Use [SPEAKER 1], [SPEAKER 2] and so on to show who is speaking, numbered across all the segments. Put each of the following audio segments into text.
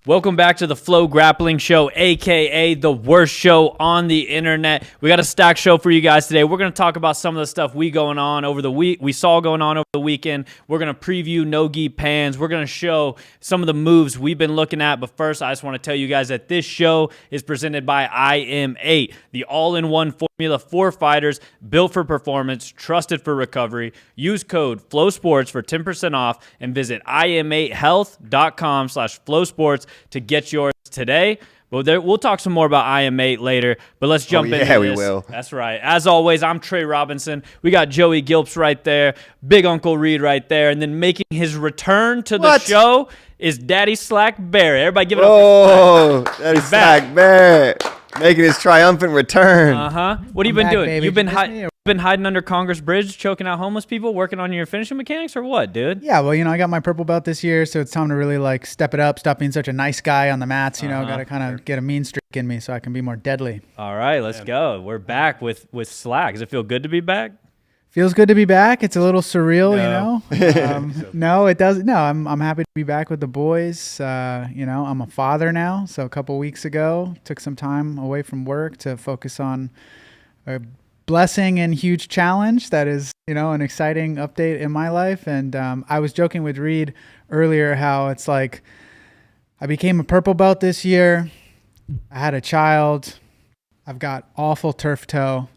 [SPEAKER 1] Welcome back to the FloGrappling Show, aka the worst show on the internet. We got a stacked show for you guys today. We're going to talk about some of the stuff we saw going on over the weekend. We're going to preview No-Gi Pans. We're going to show some of the moves we've been looking at. But first, I just want to tell you guys that this show is presented by IM8, the all-in-one formula for fighters, built for performance, trusted for recovery. Use code FLOWSPORTS for 10% off and visit im8health.com/flowsports to get yours today. But we'll talk some more about IM8 later, but let's jump into this.
[SPEAKER 2] Yeah, we will.
[SPEAKER 1] That's right. As always, I'm Trey Robinson. We got Joey Gilps right there, Big Uncle Reed right there, and then making his return to the show is Daddy Slack Barrett. Everybody give it up.
[SPEAKER 2] Oh, Daddy Slack Barrett making his triumphant return.
[SPEAKER 1] What have you been doing?
[SPEAKER 3] Baby.
[SPEAKER 1] You've been hiding under Congress Bridge, choking out homeless people, working on your finishing mechanics, or what, dude?
[SPEAKER 3] Yeah, well, I got my purple belt this year, so it's time to really step it up, stop being such a nice guy on the mats. Got to kind of get a mean streak in me so I can be more deadly.
[SPEAKER 1] All right, let's go. We're back with Slack. Does it feel good to be back?
[SPEAKER 3] Feels good to be back. It's a little surreal, No, it doesn't. No, I'm happy to be back with the boys. I'm a father now, so a couple weeks ago, took some time away from work to focus on a blessing and huge challenge that is, an exciting update in my life. And I was joking with Reed earlier how it's like I became a purple belt this year. I had a child. I've got awful turf toe.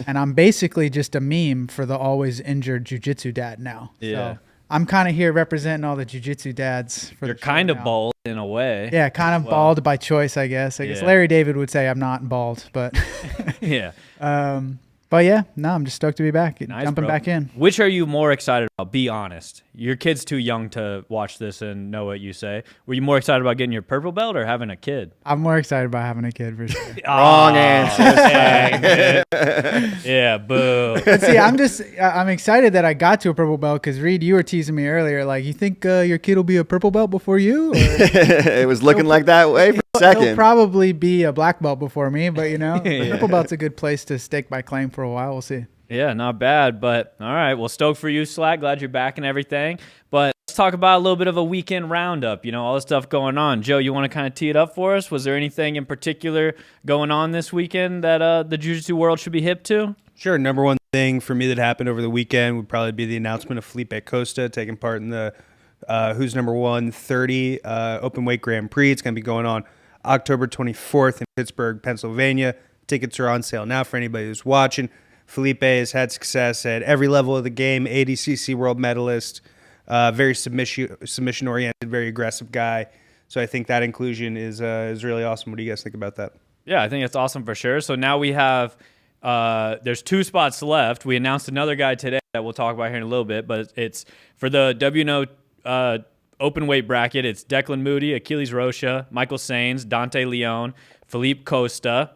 [SPEAKER 3] And I'm basically just a meme for the always injured jiu-jitsu dad now.
[SPEAKER 1] Yeah.
[SPEAKER 3] So I'm kind of here representing all the jiu-jitsu dads.
[SPEAKER 1] You're kind of bald in a way.
[SPEAKER 3] Yeah, kind of bald by choice, I guess. I guess Larry David would say I'm not bald, but
[SPEAKER 1] yeah.
[SPEAKER 3] But yeah, no, I'm just stoked to be back, jumping back in.
[SPEAKER 1] Which are you more excited about? Be honest. Your kid's too young to watch this and know what you say. Were you more excited about getting your purple belt or having a kid?
[SPEAKER 3] I'm more excited about having a kid for sure.
[SPEAKER 2] Wrong answer.
[SPEAKER 1] Yeah, boo.
[SPEAKER 3] But see, I'm excited that I got to a purple belt because Reed, you were teasing me earlier. Like, you think your kid will be a purple belt before you? Or?
[SPEAKER 2] It was looking like that way for a second.
[SPEAKER 3] He'll probably be a black belt before me, but purple belt's a good place to stake my claim for a while. We'll see.
[SPEAKER 1] Yeah, not bad. But all right, well, stoked for you, Slack. Glad you're back and everything. But let's talk about a little bit of a weekend roundup. All the stuff going on. Joe, you want to kind of tee it up for us? Was there anything in particular going on this weekend that the jiu-jitsu world should be hip to?
[SPEAKER 4] Sure. Number one thing for me that happened over the weekend would probably be the announcement of Felipe Costa taking part in the Who's Number 130 Open Weight Grand Prix. It's going to be going on October 24th in Pittsburgh, Pennsylvania. Tickets are on sale now for anybody who's watching. Felipe has had success at every level of the game, ADCC world medalist, very submission-oriented, very aggressive guy. So I think that inclusion is really awesome. What do you guys think about that?
[SPEAKER 1] Yeah, I think it's awesome for sure. So now we have there's 2 spots left. We announced another guy today that we'll talk about here in a little bit, but it's for the WNO open weight bracket. It's Declan Moody, Achilles Rocha, Michael Sains, Dante Leon, Felipe Costa.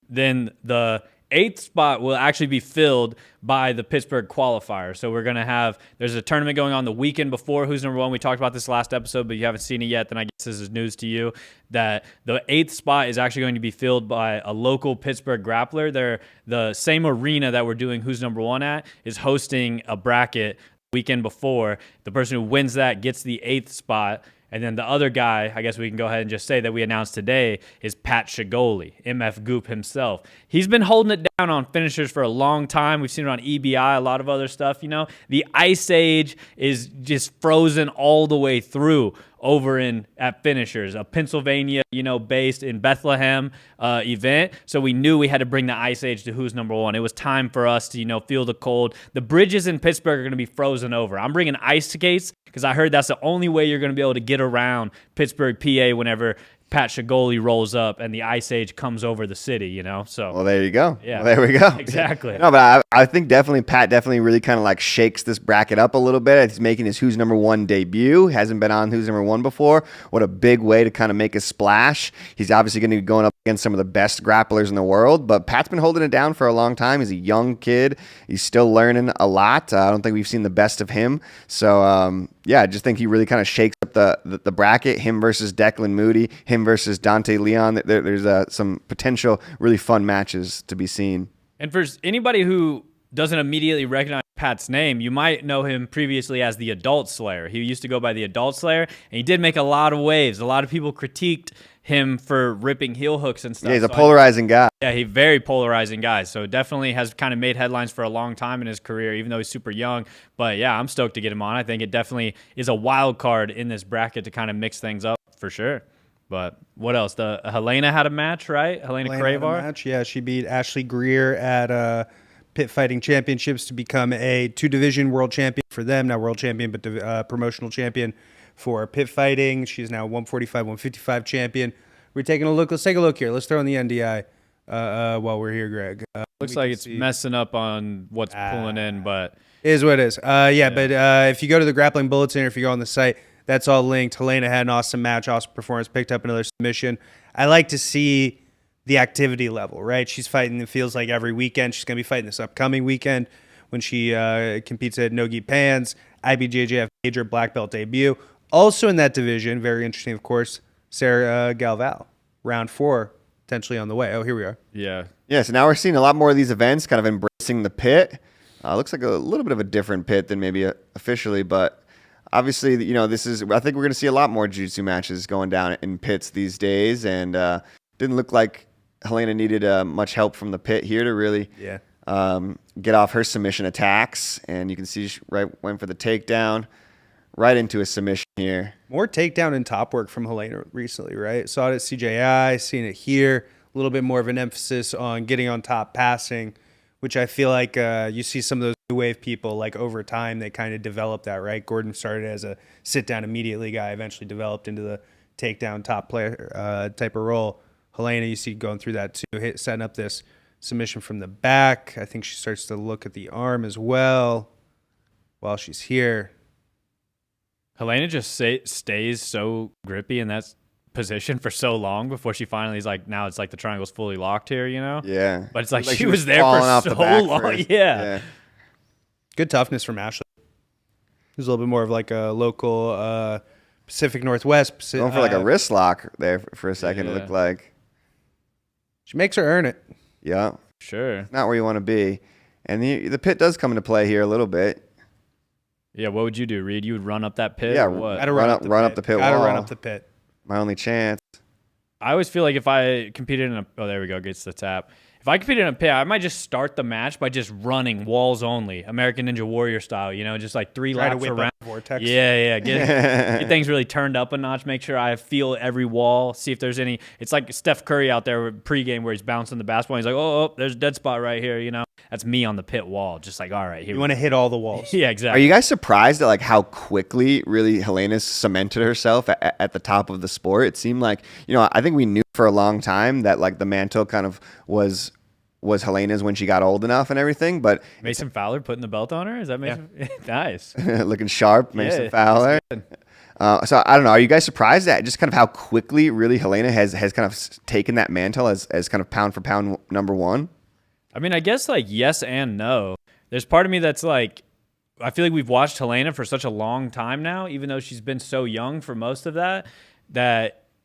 [SPEAKER 1] Then the 8th spot will actually be filled by the Pittsburgh qualifier. So we're going to there's a tournament going on the weekend before Who's Number 1. We talked about this last episode, but you haven't seen it yet, then I guess this is news to you, that the 8th spot is actually going to be filled by a local Pittsburgh grappler. They're the same arena that we're doing Who's Number 1 at is hosting a bracket weekend before. The person who wins that gets the 8th spot. And then the other guy, I guess we can go ahead and just say that we announced today, is Pat Shigoli, MF Goop himself. He's been holding it down on finishers for a long time. We've seen it on EBI, a lot of other stuff. The Ice Age is just frozen all the way through over at finishers, a Pennsylvania, based in Bethlehem event. So we knew we had to bring the Ice Age to Who's Number 1. It was time for us to, feel the cold. The bridges in Pittsburgh are going to be frozen over. I'm bringing ice skates because I heard that's the only way you're going to be able to get around Pittsburgh, PA whenever Pat Shigoli rolls up and the Ice Age comes over the city, So
[SPEAKER 2] well, there you go.
[SPEAKER 1] Yeah,
[SPEAKER 2] well, there we go.
[SPEAKER 1] Exactly.
[SPEAKER 2] No, but I think Pat really kind of shakes this bracket up a little bit. He's making his Who's Number 1 debut. Hasn't been on Who's Number 1 before. What a big way to kind of make a splash. He's obviously going to be going up against some of the best grapplers in the world, but Pat's been holding it down for a long time. He's a young kid. He's still learning a lot. I don't think we've seen the best of him. So, I just think he really kind of shakes up the bracket. Him versus Declan Moody, him versus Dante Leon. There's some potential really fun matches to be seen.
[SPEAKER 1] And for anybody who doesn't immediately recognize Pat's name, you might know him previously as the Adult Slayer. He used to go by the Adult Slayer, and he did make a lot of waves. A lot of people critiqued him for ripping heel hooks and stuff.
[SPEAKER 2] Yeah, he's a polarizing guy.
[SPEAKER 1] Yeah, he's very polarizing guy. So definitely has kind of made headlines for a long time in his career, even though he's super young. But yeah, I'm stoked to get him on. I think it definitely is a wild card in this bracket to kind of mix things up for sure. But what else? The Helena had a match, right? Helena Crevar.
[SPEAKER 4] Match. Yeah, she beat Ashley Greer at Pit Fighting Championships to become a 2-division world champion for them. Not world champion, but promotional champion for Pit Fighting. She's now 145, 155 champion. We're taking a look. Let's take a look here. Let's throw in the NDI while we're here, Greg.
[SPEAKER 1] Looks like it's messing up on what's pulling in, but
[SPEAKER 4] it is what it is. But if you go to the Grappling Bulletin or if you go on the site, that's all linked. Helena had an awesome match, awesome performance, picked up another submission. I like to see the activity level, right? She's fighting, it feels like every weekend. She's going to be fighting this upcoming weekend when she competes at No-Gi Pans, IBJJF Major Black Belt debut. Also in that division, very interesting, of course, Sarah Galval. Round 4, potentially on the way. Oh, here we are.
[SPEAKER 1] yeah.
[SPEAKER 2] Yeah, so now we're seeing a lot more of these events kind of embracing the pit. Looks like a little bit of a different pit than maybe officially, but obviously, I think we're going to see a lot more jiu-jitsu matches going down in pits these days, and didn't look like Helena needed much help from the pit here to really get off her submission attacks, and you can see she went for the takedown, right into a submission here.
[SPEAKER 4] More takedown and top work from Helena recently, right? Saw it at CJI, seen it here. A little bit more of an emphasis on getting on top, passing, which I feel like you see some of those new wave people, like over time, they kind of develop that, right? Gordon started as a sit-down immediately guy, eventually developed into the takedown top player type of role. Helena, you see going through that too, setting up this submission from the back. I think she starts to look at the arm as well while she's here.
[SPEAKER 1] Helena just stays so grippy in that position for so long before she finally is like, now it's like the triangle's fully locked here,
[SPEAKER 2] Yeah.
[SPEAKER 1] But it's like she was there for so long. Yeah.
[SPEAKER 4] Good toughness from Ashley. There's a little bit more of like a local Pacific Northwest.
[SPEAKER 2] Going for like a wrist lock there for a second,
[SPEAKER 1] Yeah.
[SPEAKER 2] it looked like.
[SPEAKER 4] She makes her earn it.
[SPEAKER 2] Yeah.
[SPEAKER 1] Sure.
[SPEAKER 2] Not where you want to be. And the pit does come into play here a little bit.
[SPEAKER 1] Yeah, what would you do, Reed? You would run up that pit?
[SPEAKER 2] Yeah,
[SPEAKER 1] or what?
[SPEAKER 4] Gotta
[SPEAKER 2] Run up the pit
[SPEAKER 4] Gotta
[SPEAKER 2] wall.
[SPEAKER 4] run up the pit.
[SPEAKER 2] My only chance.
[SPEAKER 1] I always feel like if I competed in a... Oh, there we go. Gets the tap. If I competed in a pit, I might just start the match by just running walls only, American Ninja Warrior style, just like 3
[SPEAKER 4] Try to
[SPEAKER 1] laps
[SPEAKER 4] whip
[SPEAKER 1] around.
[SPEAKER 4] up the vortex.
[SPEAKER 1] Yeah. Get things really turned up a notch. Make sure I feel every wall. See if there's any... It's like Steph Curry out there pregame where he's bouncing the basketball. He's like, oh, there's a dead spot right here, That's me on the pit wall. Just like, all right, here
[SPEAKER 4] You want to hit all the walls.
[SPEAKER 1] Yeah,
[SPEAKER 2] Are
[SPEAKER 1] exactly.
[SPEAKER 2] you guys surprised at like how quickly really Helena's cemented herself at the top of the sport? It seemed like, I think we knew for a long time that like the mantle kind of was Helena's when she got old enough and everything, but
[SPEAKER 1] Mason Fowler putting the belt on her? Is that Mason? Nice.
[SPEAKER 2] looking sharp, Mason
[SPEAKER 1] Yeah,
[SPEAKER 2] Fowler. So I don't know. Are you guys surprised at just kind of how quickly really Helena has kind of taken that mantle as kind of pound for pound number one?
[SPEAKER 1] I mean, I guess like yes and no. There's part of me that's like, I feel like we've watched Helena for such a long time now, even though she's been so young for most of that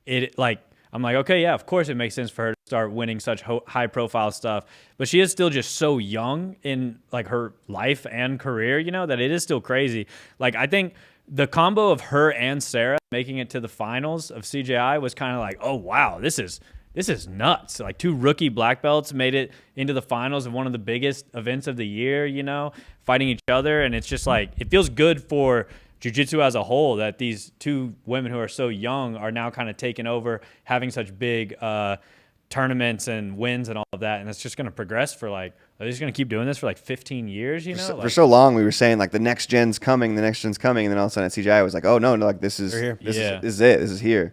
[SPEAKER 1] it like, I'm like, okay, yeah, of course it makes sense for her to start winning such high profile stuff. But she is still just so young in like her life and career, that it is still crazy. Like, I think the combo of her and Sarah making it to the finals of CJI was kind of like, oh, wow, this is nuts. Like 2 rookie black belts made it into the finals of one of the biggest events of the year, fighting each other. And it's just like, it feels good for jiu-jitsu as a whole that these 2 women who are so young are now kind of taking over, having such big tournaments and wins and all of that. And it's just going to progress for like, are they just going to keep doing this for like 15 years,
[SPEAKER 2] For so long, we were saying like the next gen's coming. And then all of a sudden at CGI, I was like, oh no, like this is
[SPEAKER 4] here.
[SPEAKER 2] This is it. This is here.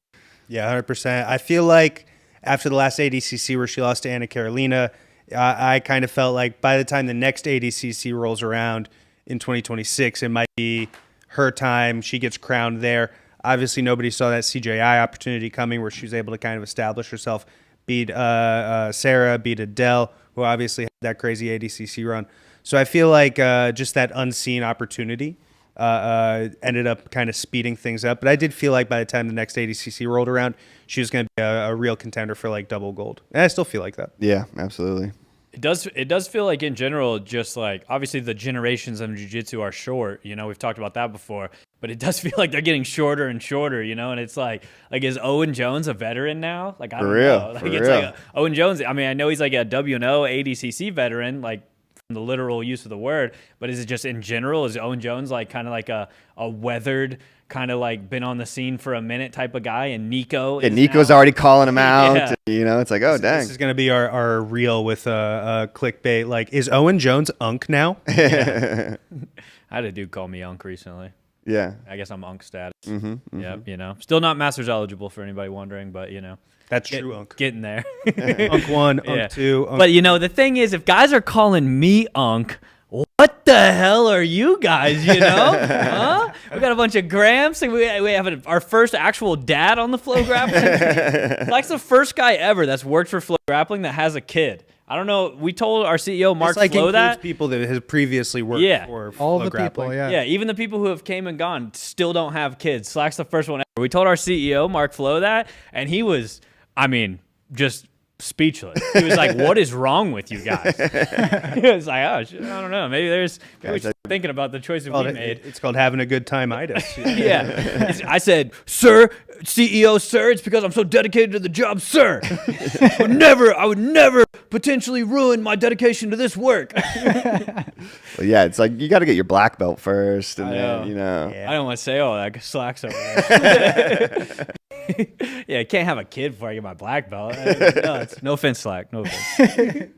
[SPEAKER 4] Yeah, 100%. I feel like after the last ADCC where she lost to Anna Carolina, I kind of felt like by the time the next ADCC rolls around in 2026, it might be her time. She gets crowned there. Obviously, nobody saw that CJI opportunity coming where she was able to kind of establish herself, beat Sarah, beat Adele, who obviously had that crazy ADCC run. So I feel like just that unseen opportunity ended up kind of speeding things up. But I did feel like by the time the next ADCC rolled around, she was going to be a real contender for like double gold. And I still feel like that.
[SPEAKER 2] Yeah, absolutely.
[SPEAKER 1] It does feel like in general, just like obviously the generations of jiu-jitsu are short, we've talked about that before, but it does feel like they're getting shorter and shorter, and it's like is Owen Jones a veteran now? Like, I don't know. Like, it's
[SPEAKER 2] real.
[SPEAKER 1] like Owen Jones, I mean, I know he's like a WNO ADCC veteran, like from the literal use of the word, but is it just in general? Is Owen Jones like kind of like a weathered, kind of like been on the scene for a minute type of guy, and Nico is
[SPEAKER 2] Nico's
[SPEAKER 1] now,
[SPEAKER 2] already calling him out.
[SPEAKER 1] Yeah.
[SPEAKER 2] It's like, oh, dang.
[SPEAKER 4] This is going to be our reel with clickbait. Like, is Owen Jones Unk now?
[SPEAKER 1] I had a dude call me Unk recently.
[SPEAKER 2] Yeah.
[SPEAKER 1] I guess I'm Unk status. Yep, Still not Masters eligible for anybody wondering, but
[SPEAKER 4] That's true, Unk.
[SPEAKER 1] Getting there.
[SPEAKER 4] Unk 1, Unk 2. Unk
[SPEAKER 1] But the thing is, if guys are calling me Unk, what the hell are you guys, Huh? We got a bunch of Gramps, and we have our first actual dad on the FloGrappling. Like the first guy ever that's worked for FloGrappling that has a kid. I don't know. We told our CEO, Mark Flo, that.
[SPEAKER 4] people that have previously worked for
[SPEAKER 3] all the
[SPEAKER 4] FloGrappling.
[SPEAKER 3] people,
[SPEAKER 1] Yeah, even the people who have came and gone still don't have kids. Slack's the first one ever. We told our CEO, Mark Flo, that, and he was, just speechless. He was like, "What is wrong with you guys?" He was like, "Oh, shit, I don't know. Maybe we're thinking about the choices we made."
[SPEAKER 4] It's called having a good time-itis.
[SPEAKER 1] Yeah. I said, "Sir, CEO, sir, it's because I'm so dedicated to the job, sir. I would never potentially ruin my dedication to this work."
[SPEAKER 2] Well, yeah, it's like you got to get your black belt first, and then
[SPEAKER 1] I don't want to say, "Oh, that Slack's over there." Yeah, I can't have a kid before I get my black belt. No offense, Slack. No offense.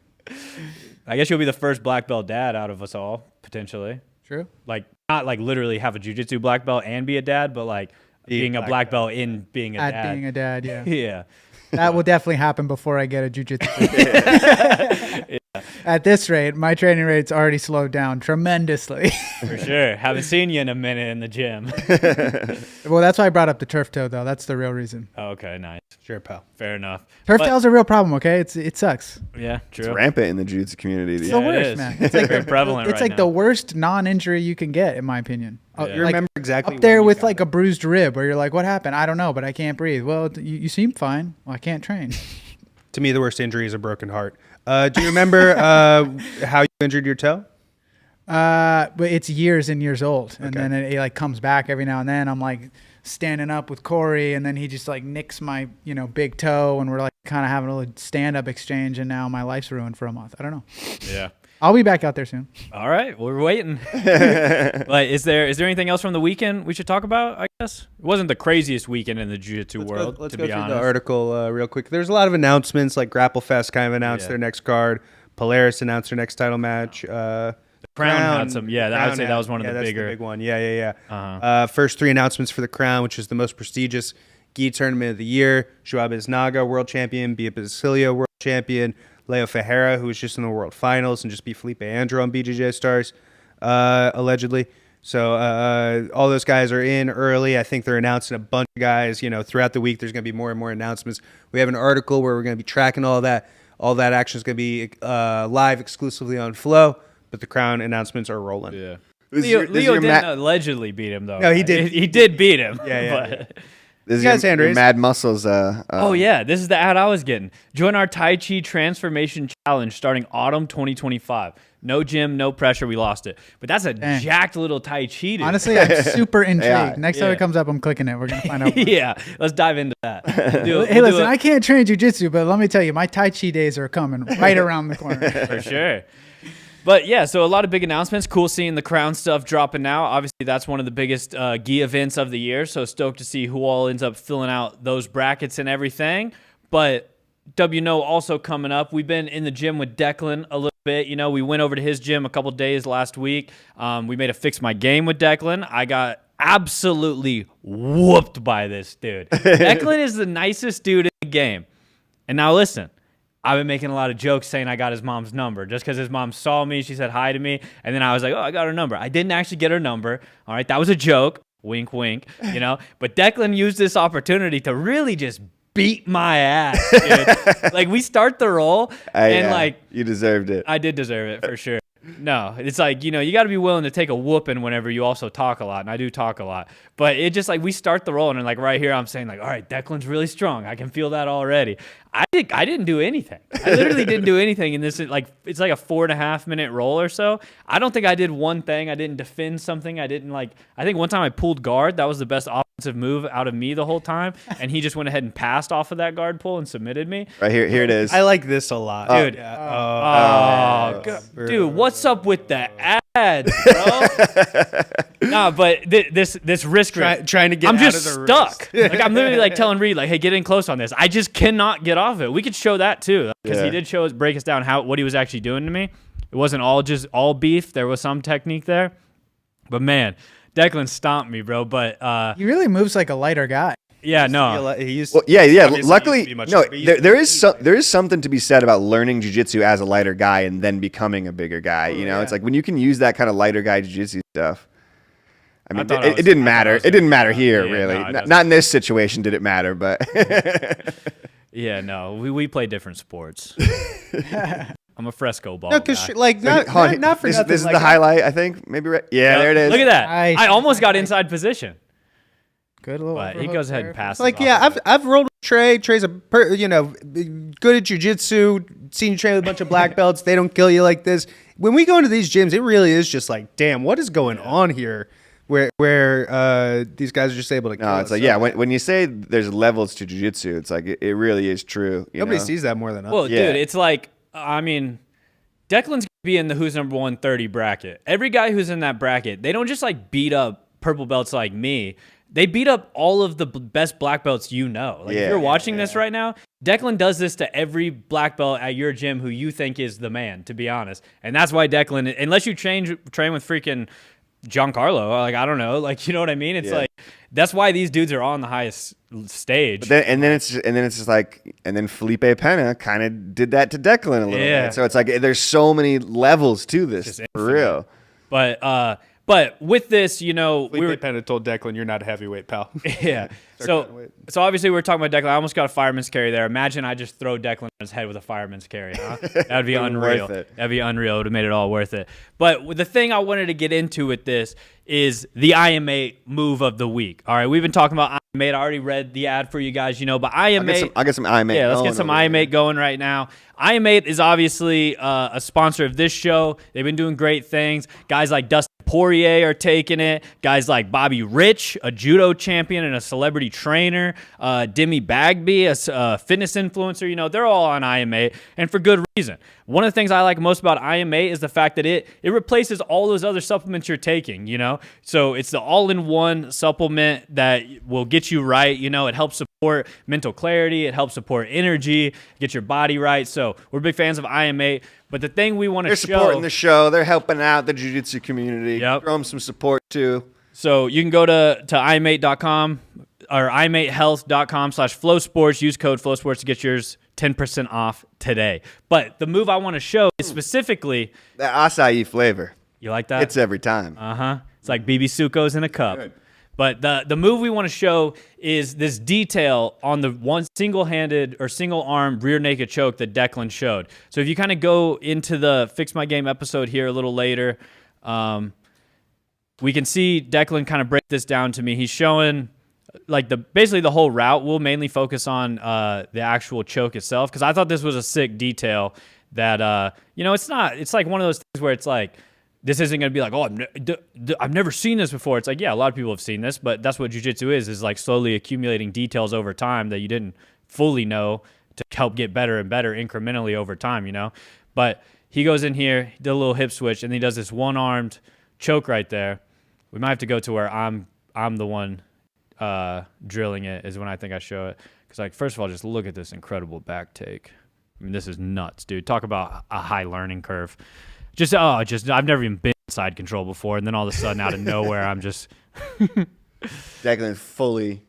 [SPEAKER 1] I guess you'll be the first black belt dad out of us all, potentially.
[SPEAKER 3] True.
[SPEAKER 1] Like, not like literally have a jiu-jitsu black belt and be a dad, but like being a black belt in being a dad.
[SPEAKER 3] At being a dad, yeah.
[SPEAKER 1] Yeah.
[SPEAKER 3] That will definitely happen before I get a jiu-jitsu. At this rate, my training rate's already slowed down tremendously.
[SPEAKER 1] For sure. Haven't seen you in a minute in the gym.
[SPEAKER 3] Well, that's why I brought up the turf toe, though. That's the real reason.
[SPEAKER 1] Oh, okay, nice.
[SPEAKER 4] Sure, pal.
[SPEAKER 1] Fair enough.
[SPEAKER 3] Turf tail's a real problem, okay? It sucks.
[SPEAKER 1] Yeah, true.
[SPEAKER 2] It's rampant in the jiu-jitsu community.
[SPEAKER 3] It's the worst, man. It's like
[SPEAKER 1] very prevalent.
[SPEAKER 3] It's
[SPEAKER 1] right
[SPEAKER 3] like the worst non-injury you can get, in my opinion.
[SPEAKER 1] Yeah.
[SPEAKER 4] You remember exactly
[SPEAKER 3] up there
[SPEAKER 4] when you
[SPEAKER 3] with
[SPEAKER 4] got
[SPEAKER 3] like a bruised rib, where you're like, "What happened? I don't know, but I can't breathe." Well, you seem fine. Well, I can't train.
[SPEAKER 4] To me, the worst injury is a broken heart. Do you remember how you injured your toe?
[SPEAKER 3] But it's years and years old, and
[SPEAKER 4] Okay.
[SPEAKER 3] then it like comes back every now and then. I'm like standing up with Corey, and then he just like nicks my big toe, and we're like kind of having a little stand-up exchange, and now my life's ruined for a month. I don't know.
[SPEAKER 1] Yeah.
[SPEAKER 3] I'll be back out there soon.
[SPEAKER 1] All right, we're waiting. But is there anything else from the weekend we should talk about? I guess it wasn't the craziest weekend in the jiu-jitsu world.
[SPEAKER 4] Let's
[SPEAKER 1] to
[SPEAKER 4] go
[SPEAKER 1] be
[SPEAKER 4] through
[SPEAKER 1] honest.
[SPEAKER 4] the article real quick. There's a lot of announcements, like Grapple Fest kind of announced their next card. Polaris announced their next title match.
[SPEAKER 1] Crown had some. Yeah, I would say that was one of the
[SPEAKER 4] that's
[SPEAKER 1] bigger.
[SPEAKER 4] the big one. Yeah. First 3 announcements for the Crown, which is the most prestigious gi tournament of the year. Joao Biznaga, world champion. Bia Basilio, world champion. Leo Ferreira, who was just in the world finals and just beat Felipe Andro on BJJ Stars, allegedly. So all those guys are in early. I think they're announcing a bunch of guys. Throughout the week, there's going to be more and more announcements. We have an article where we're going to be tracking all that. All that action is going to be live exclusively on Flow, but the Crown announcements are rolling.
[SPEAKER 1] Yeah.
[SPEAKER 2] This is
[SPEAKER 1] Leo
[SPEAKER 2] your
[SPEAKER 1] didn't
[SPEAKER 2] ma-
[SPEAKER 1] allegedly beat him though.
[SPEAKER 4] No, he
[SPEAKER 1] right?
[SPEAKER 4] did.
[SPEAKER 1] He did beat him.
[SPEAKER 4] Yeah.
[SPEAKER 1] But,
[SPEAKER 2] This is
[SPEAKER 4] Guys,
[SPEAKER 2] your
[SPEAKER 4] Andres.
[SPEAKER 2] Mad Muscles.
[SPEAKER 1] oh yeah, this is the ad I was getting. Join our Tai Chi Transformation Challenge starting autumn 2025. No gym, no pressure. We lost it, but that's a
[SPEAKER 3] Dang.
[SPEAKER 1] jacked little Tai Chi dude.
[SPEAKER 3] Honestly, I'm super intrigued.
[SPEAKER 2] Yeah.
[SPEAKER 3] Next time it comes up, I'm clicking it. We're gonna find out.
[SPEAKER 1] Yeah, let's dive into that.
[SPEAKER 3] Hey, listen, I can't train jiu-jitsu, but let me tell you, my Tai Chi days are coming right around the corner.
[SPEAKER 1] For sure. But yeah, so a lot of big announcements. Cool seeing the Crown stuff dropping now. Obviously, that's one of the biggest gi events of the year. So stoked to see who all ends up filling out those brackets and everything. But WNO also coming up. We've been in the gym with Declan a little bit. We went over to his gym a couple days last week. We made a Fix My Game with Declan. I got absolutely whooped by this dude. Declan is the nicest dude in the game. And now listen. I've been making a lot of jokes saying I got his mom's number just because his mom saw me. She said hi to me. And then I was like, oh, I got her number. I didn't actually get her number. All right. That was a joke. Wink, wink. But Declan used this opportunity to really just beat my ass, dude. Like, we start the roll. And,
[SPEAKER 2] you deserved it.
[SPEAKER 1] I did deserve it for sure. No, it's like, you got to be willing to take a whooping whenever you also talk a lot, and I do talk a lot. But it just like we start the roll, and like right here, I'm saying like, all right, Declan's really strong. I can feel that already. I didn't do anything. I literally didn't do anything in this. Like it's like a 4.5 minute roll or so. I don't think I did one thing. I didn't defend something. I didn't like. I think one time I pulled guard. That was the best offensive move out of me the whole time, and he just went ahead and passed off of that guard pull and submitted me.
[SPEAKER 2] Right here it is.
[SPEAKER 4] I like this a lot,
[SPEAKER 1] Dude.
[SPEAKER 4] Yeah.
[SPEAKER 1] Dude, what's up with the ads, bro? Nah, but this wrist grip.
[SPEAKER 4] Trying to get
[SPEAKER 1] I'm
[SPEAKER 4] out
[SPEAKER 1] just
[SPEAKER 4] of the
[SPEAKER 1] stuck.
[SPEAKER 4] wrist.
[SPEAKER 1] Like I'm literally like telling Reed, like, hey, get in close on this. I just cannot get off it. We could show that too, because he did break us down what he was actually doing to me. It wasn't all beef. There was some technique there, but man, Declan stomped me, bro. But
[SPEAKER 3] He really moves like a lighter guy.
[SPEAKER 1] yeah, no,
[SPEAKER 4] He used
[SPEAKER 2] Well,
[SPEAKER 4] obviously he used to
[SPEAKER 2] Luckily,
[SPEAKER 4] be much
[SPEAKER 2] no.
[SPEAKER 4] bigger. He used to
[SPEAKER 2] There is something to be said about learning jiu-jitsu as a lighter guy and then becoming a bigger guy. It's like when you can use that kind of lighter guy jiu-jitsu stuff. I mean, it didn't matter. It didn't matter here, really.
[SPEAKER 1] No,
[SPEAKER 2] Not in this situation did it matter, but
[SPEAKER 1] yeah, no. We play different sports. I'm a fresco ball.
[SPEAKER 4] No, because
[SPEAKER 1] guy.
[SPEAKER 4] like not for
[SPEAKER 2] this
[SPEAKER 4] nothing.
[SPEAKER 2] is
[SPEAKER 4] like,
[SPEAKER 2] the highlight, I think. Maybe right. Yeah, there it is.
[SPEAKER 1] Look at that.
[SPEAKER 3] Nice.
[SPEAKER 1] I almost got inside position,
[SPEAKER 3] Good little.
[SPEAKER 1] but he
[SPEAKER 3] overhook
[SPEAKER 1] goes ahead
[SPEAKER 3] there.
[SPEAKER 1] and passes.
[SPEAKER 4] Like,
[SPEAKER 1] off
[SPEAKER 4] yeah,
[SPEAKER 1] of it.
[SPEAKER 4] I've rolled with Trey. Trey's good at jujitsu. Seen you train with a bunch of black belts. They don't kill you like this. When we go into these gyms, it really is just like, damn, what is going on here? Where these guys are just able to kill
[SPEAKER 2] No, it's
[SPEAKER 4] us.
[SPEAKER 2] like, when you say there's levels to jiu-jitsu, it's like it really is true.
[SPEAKER 4] Nobody sees that more than us.
[SPEAKER 1] Well,
[SPEAKER 2] Yeah.
[SPEAKER 1] dude, it's like, I mean, Declan's going to be in the who's number 130 bracket. Every guy who's in that bracket, they don't just like beat up purple belts like me. They beat up all of the best black belts Like if you're watching this right now, Declan does this to every black belt at your gym who you think is the man, to be honest. And that's why Declan, unless you train with freaking Giancarlo, like I don't know, like you know what I mean? It's like that's why these dudes are on the highest stage.
[SPEAKER 2] But then it's just like, and then Felipe Pena kind of did that to Declan a little bit. So it's like there's so many levels to this, for real.
[SPEAKER 1] But with this, we were
[SPEAKER 4] Pena told Declan, "You're not a heavyweight, pal."
[SPEAKER 1] yeah. So obviously we're talking about Declan. I almost got a fireman's carry there. Imagine I just throw Declan on his head with a fireman's carry. Huh? That'd be unreal.
[SPEAKER 2] Worth it.
[SPEAKER 1] That'd be unreal. It would have made it all worth it. But the thing I wanted to get into with this is the IM8 move of the week. All right, we've been talking about IM8. I already read the ad for you guys, but IM8.
[SPEAKER 2] I'll get some IM8.
[SPEAKER 1] Yeah, let's get some IM8 going right now. IM8 is obviously a sponsor of this show. They've been doing great things. Guys like Dustin Poirier are taking it. Guys like Bobby Rich, a judo champion and a celebrity trainer. Demi Bagby, a fitness influencer. They're all on IM8, and for good reason. One of the things I like most about IM8 is the fact that it replaces all those other supplements you're taking, So it's the all-in-one supplement that will get you right. It helps support mental clarity. It helps support energy, get your body right. So we're big fans of IM8. But the thing we want to show...
[SPEAKER 2] They're supporting the show. They're helping out the jiu-jitsu community.
[SPEAKER 1] Yep.
[SPEAKER 2] Throw them some support, too.
[SPEAKER 1] So you can go to im8.com or im8health.com/flowsports. Use code flowsports to get yours 10% off today. But the move I want to show is specifically...
[SPEAKER 2] The acai flavor.
[SPEAKER 1] You like that?
[SPEAKER 2] It's every time.
[SPEAKER 1] Uh-huh. It's like BB Sucos in a cup.
[SPEAKER 2] Good.
[SPEAKER 1] But the move we want to show is this detail on the one single-handed or single-arm rear naked choke that Declan showed. So if you kind of go into the Fix My Game episode here a little later, we can see Declan kind of break this down to me. He's showing like basically the whole route. We'll mainly focus on the actual choke itself because I thought this was a sick detail that, it's like one of those things where it's like, this isn't going to be like, I've never seen this before. It's like, yeah, a lot of people have seen this, but that's what jiu-jitsu is like slowly accumulating details over time that you didn't fully know to help get better and better incrementally over time, But he goes in here, did a little hip switch, and he does this one-armed choke right there. We might have to go to where I'm the one drilling it is when I think I show it. Because, like, first of all, just look at this incredible back take. I mean, this is nuts, dude. Talk about a high learning curve. I've never even been in side control before, and then all of a sudden, out of nowhere, I'm just
[SPEAKER 2] Declan fully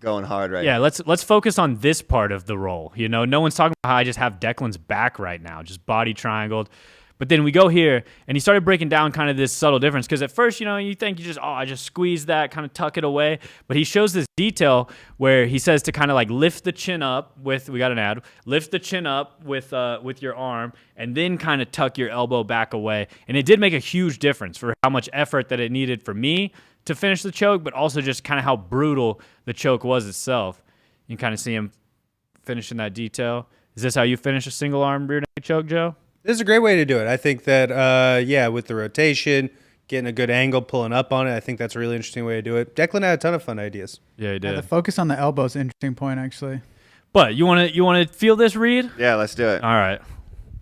[SPEAKER 2] going hard right now.
[SPEAKER 1] Yeah, let's focus on this part of the roll. No one's talking about how I just have Declan's back right now, just body triangled. But then we go here, and he started breaking down kind of this subtle difference. Because at first, you think I just squeeze that, kind of tuck it away. But he shows this detail where he says to kind of like lift the chin up with, we got an ad, lift the chin up with your arm, and then kind of tuck your elbow back away. And it did make a huge difference for how much effort that it needed for me to finish the choke, but also just kind of how brutal the choke was itself. You can kind of see him finishing that detail. Is this how you finish a single arm rear naked choke, Joe?
[SPEAKER 4] This is a great way to do it. I think that, with the rotation, getting a good angle, pulling up on it, I think that's a really interesting way to do it. Declan had a ton of fun ideas.
[SPEAKER 1] Yeah, he did.
[SPEAKER 3] The focus on the elbow is an interesting point, actually.
[SPEAKER 1] But you want to feel this, Reed?
[SPEAKER 2] Yeah, let's do it.
[SPEAKER 1] All right.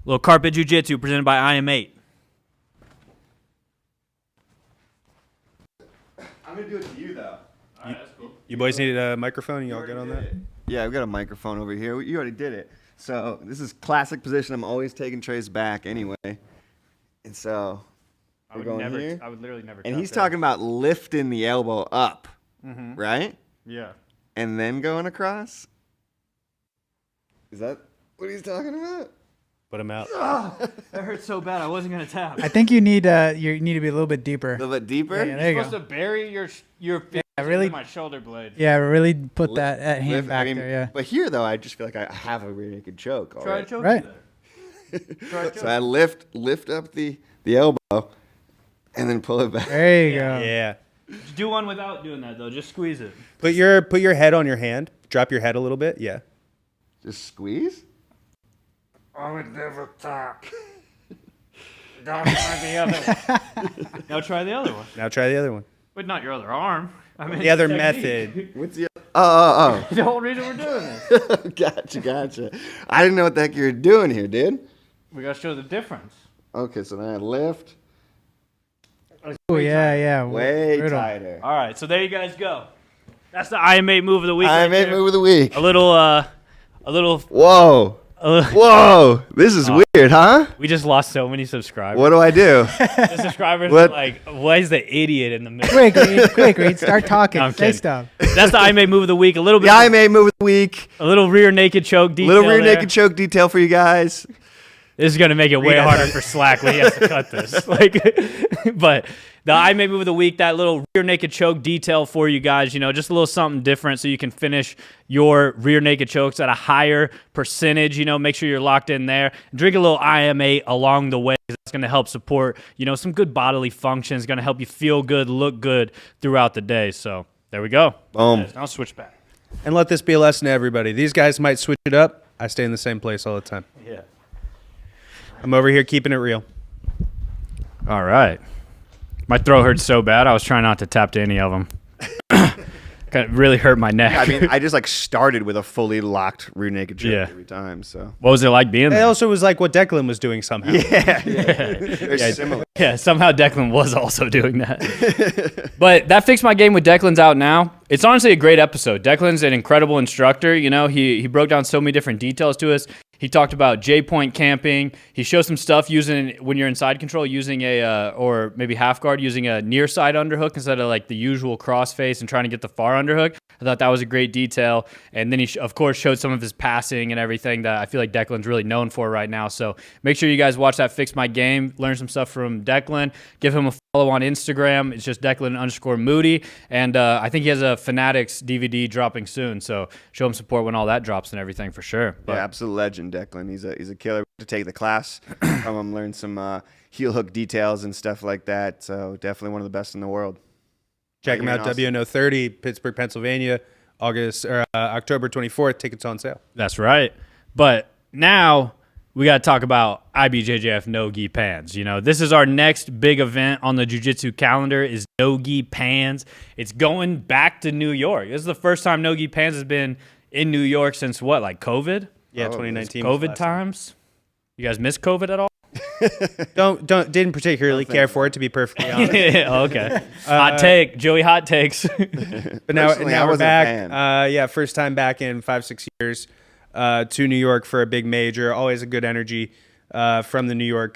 [SPEAKER 1] Little carpet jiu-jitsu presented by IM8.
[SPEAKER 2] I'm going to do it to you, though.
[SPEAKER 1] All right, that's cool.
[SPEAKER 4] You boys need a microphone? You all good on that?
[SPEAKER 2] Yeah, I've got a microphone over here. You already did it. So this is classic position. I'm always taking Trey's back anyway. And so
[SPEAKER 1] I
[SPEAKER 2] we're
[SPEAKER 1] would
[SPEAKER 2] going here.
[SPEAKER 1] I would literally never.
[SPEAKER 2] And he's talking about lifting the elbow up, right?
[SPEAKER 1] Yeah.
[SPEAKER 2] And then going across? Is that what he's talking about?
[SPEAKER 4] Put him out.
[SPEAKER 1] That hurt so bad. I wasn't gonna tap.
[SPEAKER 3] I think you need to be a little bit deeper.
[SPEAKER 2] A little bit deeper?
[SPEAKER 3] Yeah, there you
[SPEAKER 1] You're
[SPEAKER 3] go.
[SPEAKER 1] supposed to bury your fingers
[SPEAKER 3] really-
[SPEAKER 1] in my shoulder blade.
[SPEAKER 3] Yeah, really put that hand
[SPEAKER 2] Lift-
[SPEAKER 3] back
[SPEAKER 2] I mean,
[SPEAKER 3] there. Yeah.
[SPEAKER 2] But here, though, I just feel like I have a rear naked choke
[SPEAKER 1] Try
[SPEAKER 2] already.
[SPEAKER 1] to choke
[SPEAKER 3] Right.
[SPEAKER 1] you there.
[SPEAKER 2] So I lift up the elbow and then pull it back.
[SPEAKER 3] There you go.
[SPEAKER 4] Yeah.
[SPEAKER 1] Just do one without doing that though. Just squeeze it.
[SPEAKER 4] Put your head on your hand. Drop your head a little bit. Yeah.
[SPEAKER 2] Just squeeze?
[SPEAKER 1] I would never tap. Now try the other one. Now try the other one.
[SPEAKER 4] Now try the other one.
[SPEAKER 1] But not your other arm. I mean
[SPEAKER 4] The other
[SPEAKER 1] technique.
[SPEAKER 4] method.
[SPEAKER 2] What's the Oh.
[SPEAKER 1] The whole reason we're doing this.
[SPEAKER 2] Gotcha. I didn't know what the heck you were doing here, dude.
[SPEAKER 1] We gotta show the difference.
[SPEAKER 2] Okay, so then I lift
[SPEAKER 3] Oh yeah.
[SPEAKER 2] way
[SPEAKER 3] Brutal.
[SPEAKER 2] tighter.
[SPEAKER 1] All right, so there you guys go. That's the IM8 move of the week.
[SPEAKER 2] I
[SPEAKER 1] right
[SPEAKER 2] made
[SPEAKER 1] there.
[SPEAKER 2] move of the week.
[SPEAKER 1] A little.
[SPEAKER 2] Whoa. Whoa. This is weird, huh?
[SPEAKER 1] We just lost so many subscribers.
[SPEAKER 2] What do I do?
[SPEAKER 1] The subscribers
[SPEAKER 2] What?
[SPEAKER 1] are like, why is the idiot in the middle?
[SPEAKER 3] Quick, Reed, start talking.
[SPEAKER 1] No, I'm
[SPEAKER 3] Say
[SPEAKER 1] kidding.
[SPEAKER 3] stuff.
[SPEAKER 1] That's the IM8 move of the week. A little bit.
[SPEAKER 2] The I made move of the week.
[SPEAKER 1] A little rear naked choke detail.
[SPEAKER 2] Little rear
[SPEAKER 1] there.
[SPEAKER 2] naked choke detail for you guys.
[SPEAKER 1] This is gonna make it way harder for Slack when he has to cut this. But the IM8 move of the week, that little rear naked choke detail for you guys, just a little something different so you can finish your rear naked chokes at a higher percentage. Make sure you're locked in there. Drink a little IM8 along the way. That's gonna help support, some good bodily functions. Gonna help you feel good, look good throughout the day. So there we go.
[SPEAKER 2] Boom.
[SPEAKER 1] Now switch back.
[SPEAKER 4] And let this be a lesson to everybody. These guys might switch it up. I stay in the same place all the time.
[SPEAKER 1] Yeah.
[SPEAKER 4] I'm over here keeping it real.
[SPEAKER 1] All right. My throat hurts so bad. I was trying not to tap to any of them. Kind of really hurt my neck.
[SPEAKER 2] I mean, I just started with a fully locked rear naked choke
[SPEAKER 1] Yeah.
[SPEAKER 2] every time. So
[SPEAKER 1] What was it like being
[SPEAKER 4] It
[SPEAKER 1] there?
[SPEAKER 4] also was like what Declan was doing somehow.
[SPEAKER 2] they're similar.
[SPEAKER 1] Yeah, somehow Declan was also doing that. But that Fix My Game with Declan's out now. It's honestly a great episode. Declan's an incredible instructor. He broke down so many different details to us. He talked about J-point camping. He showed some stuff using, when you're in side control, using or maybe half guard, using a near side underhook instead of like the usual crossface and trying to get the far underhook. I thought that was a great detail. And then he, of course, showed some of his passing and everything that I feel like Declan's really known for right now. So make sure you guys watch that Fix My Game, learn some stuff from Declan. Give him a follow on Instagram. It's just Declan_Moody. And I think he has a Fanatics DVD dropping soon. So show him support when all that drops and everything for sure. But
[SPEAKER 2] Yeah, absolute legend, Declan. He's a killer. To take the class from him, learn some heel hook details and stuff like that. So definitely one of the best in the world.
[SPEAKER 4] Check them out,
[SPEAKER 2] Awesome.
[SPEAKER 4] WNO 30, Pittsburgh, Pennsylvania, October 24th. Tickets on sale.
[SPEAKER 1] that's right. But now we got to talk about IBJJF No-Gi Pans. This is our next big event on the jiu-jitsu calendar is No-Gi Pans. It's going back to New York. This is the first time No-Gi Pans has been in New York since what, like COVID?
[SPEAKER 4] Yeah,
[SPEAKER 2] Oh,
[SPEAKER 4] 2019. was
[SPEAKER 1] COVID
[SPEAKER 4] last time.
[SPEAKER 1] times? You guys miss COVID at all?
[SPEAKER 4] Didn't particularly care for it, to be perfectly honest.
[SPEAKER 1] Okay. Hot take. Joey hot takes.
[SPEAKER 4] But now
[SPEAKER 2] Personally, I
[SPEAKER 4] we're
[SPEAKER 2] wasn't a
[SPEAKER 4] back.
[SPEAKER 2] fan.
[SPEAKER 4] First time back in 5-6 years to New York for a big major. Always a good energy from the New York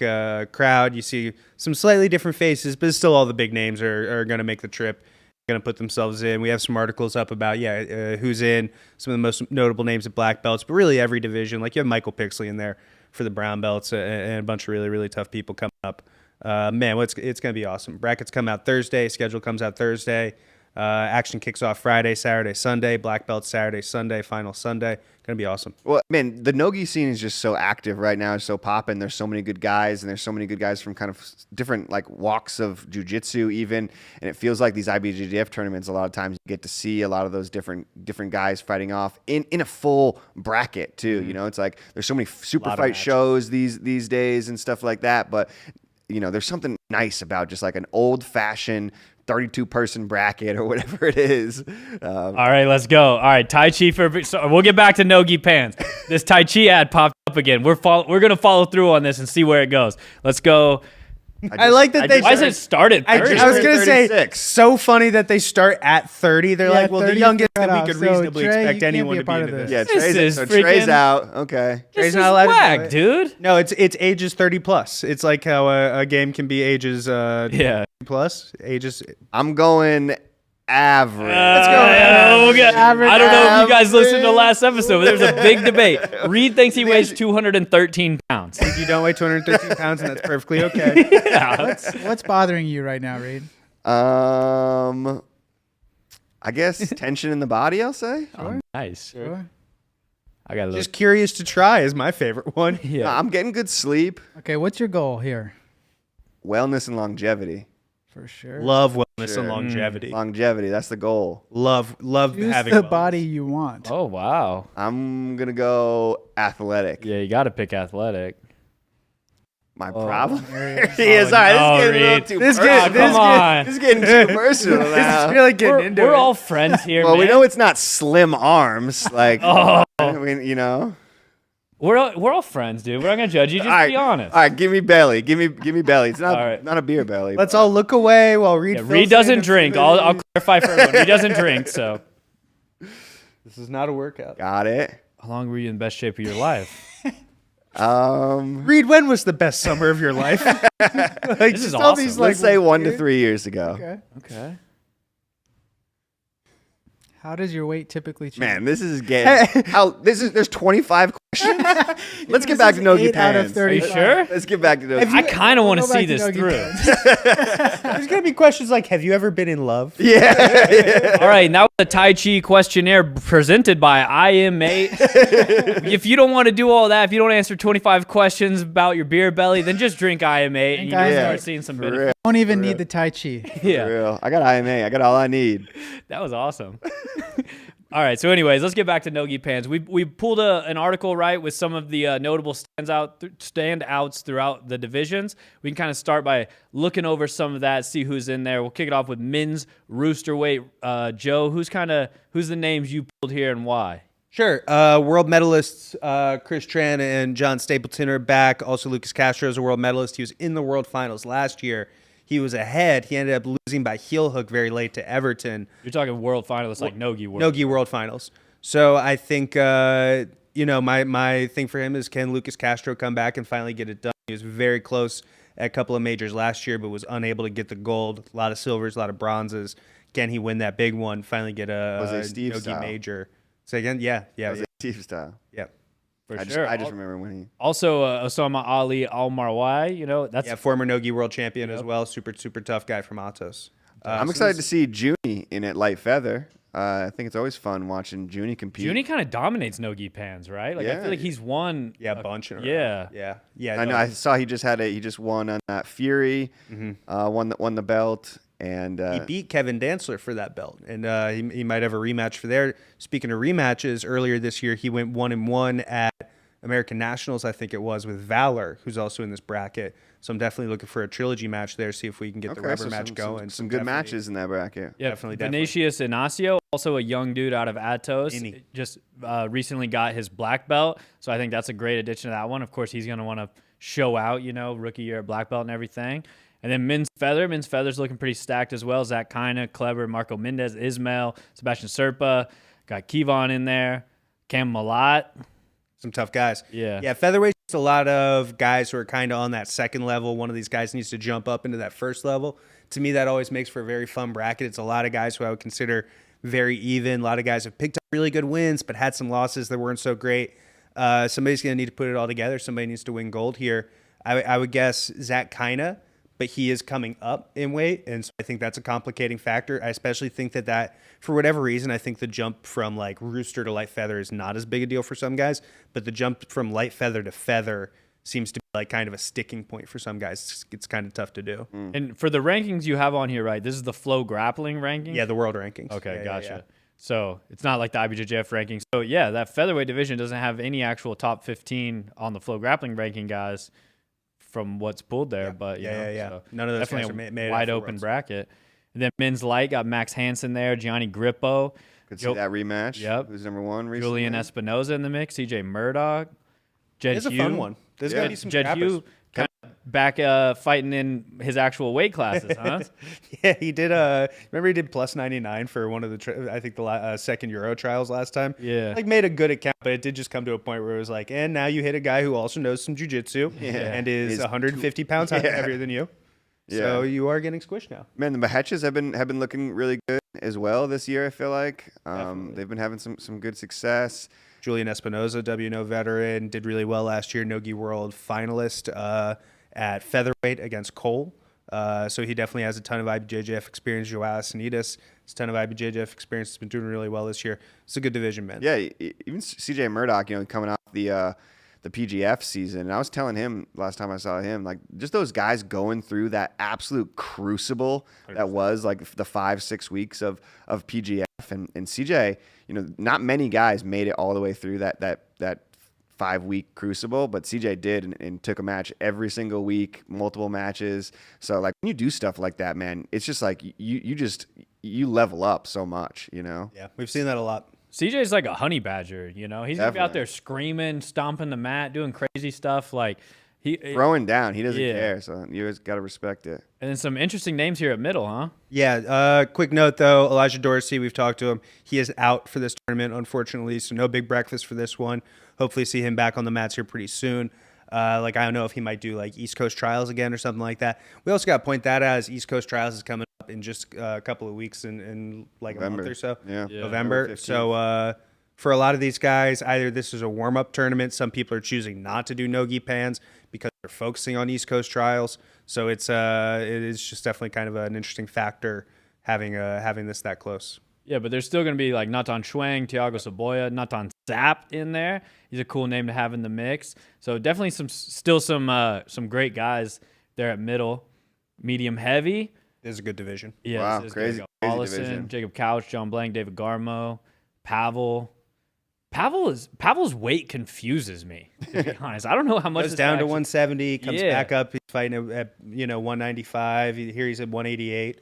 [SPEAKER 4] crowd. You see some slightly different faces, but still all the big names are going to make the trip, going to put themselves in. We have some articles up about who's in, some of the most notable names at black belts, but really every division. Like you have Michael Pixley in there for the brown belts and a bunch of really, really tough people coming up. Man, it's going to be awesome. Brackets come out Thursday. Schedule comes out Thursday. Action kicks off Friday, Saturday, Sunday. Black belts Saturday, Sunday. Final Sunday. Going to be awesome.
[SPEAKER 2] Well, man, the no-gi scene is just so active right now. It's so popping. There's so many good guys, and there's so many good guys from kind of different like walks of jiu-jitsu even. And it feels like these IBJJF tournaments, a lot of times you get to see a lot of those different guys fighting off in a full bracket too. You know, it's like there's so many super fight shows these days and stuff like that. But you know, there's something nice about just like an old-fashioned 32-person bracket or whatever it is.
[SPEAKER 1] All right, let's go. All right, Tai Chi so we'll get back to No-Gi Pans. This Tai Chi ad popped up again. We're going to follow through on this and see where it goes. Let's go.
[SPEAKER 4] I like that they.
[SPEAKER 1] Why does it start at 30?
[SPEAKER 4] I was going to say, so funny that they start at 30. They're like, well, the youngest that we could reasonably expect anyone to be into this.
[SPEAKER 2] Yeah,
[SPEAKER 1] This is
[SPEAKER 2] Trey's out. Okay.
[SPEAKER 1] This
[SPEAKER 4] Trey's
[SPEAKER 1] is
[SPEAKER 4] not allowed
[SPEAKER 1] whack,
[SPEAKER 4] to do it.
[SPEAKER 1] dude.
[SPEAKER 4] No, it's ages 30 plus. It's like how a game can be ages 30 plus. Ages.
[SPEAKER 2] I'm going average.
[SPEAKER 1] Let's go. I don't know if you guys listened to the last episode, but there was a big debate. Reed thinks he weighs 213 pounds.
[SPEAKER 4] You don't weigh 213 pounds, and that's perfectly okay.
[SPEAKER 1] Yeah.
[SPEAKER 3] What's bothering you right now, Reed?
[SPEAKER 2] I guess tension in the body, I'll say.
[SPEAKER 1] Oh, nice.
[SPEAKER 3] Sure.
[SPEAKER 1] I got a little.
[SPEAKER 4] Just curious to try is my favorite one.
[SPEAKER 1] Yeah.
[SPEAKER 2] No, I'm getting good sleep,
[SPEAKER 3] Okay, what's your goal here?
[SPEAKER 2] wellness, and longevity.
[SPEAKER 3] For sure.
[SPEAKER 4] Love wellness
[SPEAKER 2] Sure.
[SPEAKER 4] and longevity.
[SPEAKER 2] Longevity, that's the goal.
[SPEAKER 4] Love
[SPEAKER 3] Choose
[SPEAKER 4] having
[SPEAKER 3] the
[SPEAKER 4] wellness.
[SPEAKER 3] body you want.
[SPEAKER 1] Oh, wow.
[SPEAKER 2] I'm going to go athletic.
[SPEAKER 1] Yeah, you got to pick athletic.
[SPEAKER 2] My problem?
[SPEAKER 3] There
[SPEAKER 2] he is. All right,
[SPEAKER 1] no,
[SPEAKER 2] this is getting a little
[SPEAKER 1] Reed.
[SPEAKER 2] too
[SPEAKER 4] This
[SPEAKER 2] personal.
[SPEAKER 1] Come on.
[SPEAKER 2] This is getting too personal now.
[SPEAKER 4] It's really getting into
[SPEAKER 1] We're
[SPEAKER 4] it.
[SPEAKER 1] all friends here,
[SPEAKER 2] Well,
[SPEAKER 1] man.
[SPEAKER 2] we know it's not slim arms. Like,
[SPEAKER 1] Oh.
[SPEAKER 2] I mean, you know.
[SPEAKER 1] We're all friends, dude. We're not going to judge you. Just
[SPEAKER 2] All right,
[SPEAKER 1] be honest.
[SPEAKER 2] All right, give me belly. Give me belly. It's not
[SPEAKER 1] All right.
[SPEAKER 2] not a beer belly.
[SPEAKER 4] Let's
[SPEAKER 2] but-
[SPEAKER 4] all look away while Reed.
[SPEAKER 1] Yeah,
[SPEAKER 4] fills
[SPEAKER 1] Reed
[SPEAKER 4] in
[SPEAKER 1] doesn't
[SPEAKER 4] and
[SPEAKER 1] drink.
[SPEAKER 4] fills
[SPEAKER 1] I'll
[SPEAKER 4] in.
[SPEAKER 1] clarify for everyone. Reed doesn't drink, so.
[SPEAKER 4] This is not a workout.
[SPEAKER 2] Got it.
[SPEAKER 1] How long were you in the best shape of your life?
[SPEAKER 4] Reed, when was the best summer of your life? Like,
[SPEAKER 1] This is
[SPEAKER 4] just all
[SPEAKER 1] awesome.
[SPEAKER 4] these, like,
[SPEAKER 2] let's say 1 to 3 years ago.
[SPEAKER 3] Okay.
[SPEAKER 1] Okay.
[SPEAKER 3] How does your weight typically change?
[SPEAKER 2] Man, this is getting there's 25 questions. Let's get back to No-Gi
[SPEAKER 3] 8 out of
[SPEAKER 2] Pans.
[SPEAKER 3] 35.
[SPEAKER 1] Sure?
[SPEAKER 2] Let's get back to No-Gi.
[SPEAKER 1] I kind of want to
[SPEAKER 3] Go back
[SPEAKER 1] see
[SPEAKER 3] to
[SPEAKER 1] this
[SPEAKER 3] No-Gi
[SPEAKER 1] through.
[SPEAKER 3] Pans.
[SPEAKER 4] There's gonna be questions like, "Have you ever been in love?"
[SPEAKER 2] Yeah.
[SPEAKER 1] All right, now the Tai Chi questionnaire presented by IMA. If you don't want to do all that, if you don't answer 25 questions about your beer belly, then just drink IMA and you
[SPEAKER 3] IMA.
[SPEAKER 1] start seeing some
[SPEAKER 2] For
[SPEAKER 1] benefits.
[SPEAKER 2] real.
[SPEAKER 3] Don't even need the Tai Chi.
[SPEAKER 2] For
[SPEAKER 1] Yeah,
[SPEAKER 2] real. I got IMA. I got all I need.
[SPEAKER 1] that was awesome. All right, so anyways, let's get back to No-Gi Pans. We pulled an article, right, with some of the notable standouts throughout the divisions. We can kind of start by looking over some of that, see who's in there. We'll kick it off with men's roosterweight. Joe, who's the names you pulled here and why?
[SPEAKER 4] Sure. World medalists Chris Tran and John Stapleton are back. Also, Lucas Castro is a world medalist. He was in the world finals last year. He was ahead. He ended up losing by heel hook very late to Everton.
[SPEAKER 1] You're talking world finalists like No-Gi World.
[SPEAKER 4] No-Gi World Finals. So I think, my thing for him is, can Lucas Castro come back and finally get it done? He was very close at a couple of majors last year, but was unable to get the gold. A lot of silvers, a lot of bronzes. Can he win that big one, finally get
[SPEAKER 2] Was
[SPEAKER 4] a
[SPEAKER 2] it Steve
[SPEAKER 4] No-Gi
[SPEAKER 2] style?
[SPEAKER 4] major? Say again? Yeah.
[SPEAKER 2] Was it Steve style?
[SPEAKER 1] For
[SPEAKER 2] I
[SPEAKER 1] sure.
[SPEAKER 2] just remember when he.
[SPEAKER 1] Also, Osama Ali Al-Marwai, that's
[SPEAKER 4] Yeah, former No-Gi world champion as well. Super, super tough guy from Atos.
[SPEAKER 2] I'm excited to see Junie in it light feather. I think it's always fun watching Junie compete.
[SPEAKER 1] Junie kind of dominates No-Gi Pans, right? Like I
[SPEAKER 2] Yeah.
[SPEAKER 1] feel like he's won.
[SPEAKER 4] Yeah, a bunch in a row.
[SPEAKER 1] Yeah.
[SPEAKER 4] Yeah.
[SPEAKER 2] I know. I saw he just won on that Fury. Won the belt. And
[SPEAKER 4] He beat Kevin Dantzler for that belt, and he might have a rematch for there. Speaking of rematches, earlier this year he went 1-1 at American Nationals, I think it was, with Valor, who's also in this bracket. So I'm definitely looking for a trilogy match there, see if we can get the rubber match going.
[SPEAKER 2] Some good matches in that bracket.
[SPEAKER 1] Yeah,
[SPEAKER 4] Definitely.
[SPEAKER 1] Vinicius Inacio, also a young dude out of Atos,
[SPEAKER 4] Innie.
[SPEAKER 1] just recently got his black belt. So I think that's a great addition to that one. Of course, he's going to want to show out, rookie year at black belt and everything. And then men's feather's looking pretty stacked as well. Zach Kina, Clever, Marco Mendez, Ismail, Sebastian Serpa, got Kevon in there, Cam Malat.
[SPEAKER 4] Some tough guys.
[SPEAKER 1] Yeah.
[SPEAKER 4] Featherweight's just a lot of guys who are kind of on that second level. One of these guys needs to jump up into that first level. To me, that always makes for a very fun bracket. It's a lot of guys who I would consider very even. A lot of guys have picked up really good wins, but had some losses that weren't so great. Somebody's going to need to put it all together. Somebody needs to win gold here. I would guess Zach Kina, but he is coming up in weight, and so I think that's a complicating factor. I especially think that for whatever reason, I think the jump from like rooster to light feather is not as big a deal for some guys, but the jump from light feather to feather seems to be like kind of a sticking point for some guys. It's kind of tough to do.
[SPEAKER 1] And for the rankings you have on here, right? This is the FloGrappling ranking?
[SPEAKER 4] Yeah, the world rankings.
[SPEAKER 1] Okay,
[SPEAKER 4] Yeah,
[SPEAKER 1] gotcha.
[SPEAKER 4] yeah.
[SPEAKER 1] So it's not like the IBJJF rankings. So yeah, that featherweight division doesn't have any actual top 15 on the FloGrappling ranking guys from what's pulled there. But
[SPEAKER 4] Yeah.
[SPEAKER 1] So
[SPEAKER 4] None of those guys
[SPEAKER 1] definitely
[SPEAKER 4] are made
[SPEAKER 1] a
[SPEAKER 4] it
[SPEAKER 1] wide
[SPEAKER 4] for
[SPEAKER 1] open
[SPEAKER 4] Worlds.
[SPEAKER 1] bracket. And then men's light got Max Hansen there, Gianni Grippo,
[SPEAKER 2] Could see that rematch.
[SPEAKER 1] Yep.
[SPEAKER 2] Who's number one recently?
[SPEAKER 1] Julian Espinoza in the mix, CJ Murdoch, Jed
[SPEAKER 4] It's a
[SPEAKER 1] Hugh.
[SPEAKER 4] fun one. There's going to be some
[SPEAKER 1] Jed
[SPEAKER 4] crappers.
[SPEAKER 1] Hugh kind of back fighting in his actual weight classes, huh?
[SPEAKER 4] Yeah, he did. Remember he did plus 99 for one of the I think the second Euro trials last time.
[SPEAKER 1] Yeah.
[SPEAKER 4] Like made a good account, but it did just come to a point where it was like, and now you hit a guy who also knows some jujitsu and is 150 pounds heavier than you. So you are getting squished now.
[SPEAKER 2] Man, the Mahechas have been looking really good as well this year. I feel like they've been having some good success.
[SPEAKER 4] Julian Espinoza, WNO veteran, did really well last year. No-Gi World finalist at featherweight against Cole. So he definitely has a ton of IBJJF experience. Joao Sanitas has a ton of IBJJF experience. He's been doing really well this year. It's a good division, man.
[SPEAKER 2] Yeah, even CJ Murdoch, coming off the PGF season. And I was telling him last time I saw him, like just those guys going through that absolute crucible that was like the 5-6 weeks of PGF and CJ, not many guys made it all the way through that 5-week crucible, but CJ did and took a match every single week, multiple matches. So like when you do stuff like that, man, it's just like you level up so much,
[SPEAKER 4] Yeah, we've seen that a lot.
[SPEAKER 1] CJ's like a honey badger, He's gonna be out
[SPEAKER 2] Definitely.
[SPEAKER 1] there screaming, stomping the mat, doing crazy stuff. Like
[SPEAKER 2] throwing down, he doesn't care. So you guys got to respect it.
[SPEAKER 1] And then some interesting names here at middle, huh?
[SPEAKER 4] Yeah, quick note though, Elijah Dorsey, we've talked to him. He is out for this tournament, unfortunately, so no big breakfast for this one. Hopefully see him back on the mats here pretty soon. I don't know if he might do like East Coast Trials again or something like that. We also got to point that out as East Coast Trials is coming up in just a couple of weeks in like
[SPEAKER 2] November.
[SPEAKER 4] a month or so.
[SPEAKER 2] Yeah.
[SPEAKER 4] November.
[SPEAKER 2] November 15th.
[SPEAKER 4] So for a lot of these guys, either this is a warm-up tournament. Some people are choosing not to do No-Gi Pans because they're focusing on East Coast Trials. So it is just definitely kind of an interesting factor having this that close.
[SPEAKER 1] Yeah, but there's still going to be like Natan Shuang, Thiago Saboya, Natan Zap in there. He's a cool name to have in the mix. So definitely some great guys there at middle. Medium heavy.
[SPEAKER 4] This is a good division.
[SPEAKER 1] Yeah,
[SPEAKER 2] Wow,
[SPEAKER 1] this is
[SPEAKER 2] crazy
[SPEAKER 1] gonna go Wallison,
[SPEAKER 2] division.
[SPEAKER 1] Jacob Couch, John Blank, David Garmo, Pavel. Pavel's weight confuses me, to be honest. I don't know how much
[SPEAKER 4] Goes
[SPEAKER 1] this
[SPEAKER 4] down to
[SPEAKER 1] actually-
[SPEAKER 4] 170, comes
[SPEAKER 1] Yeah.
[SPEAKER 4] back up. He's fighting at 195. Here he's at 188.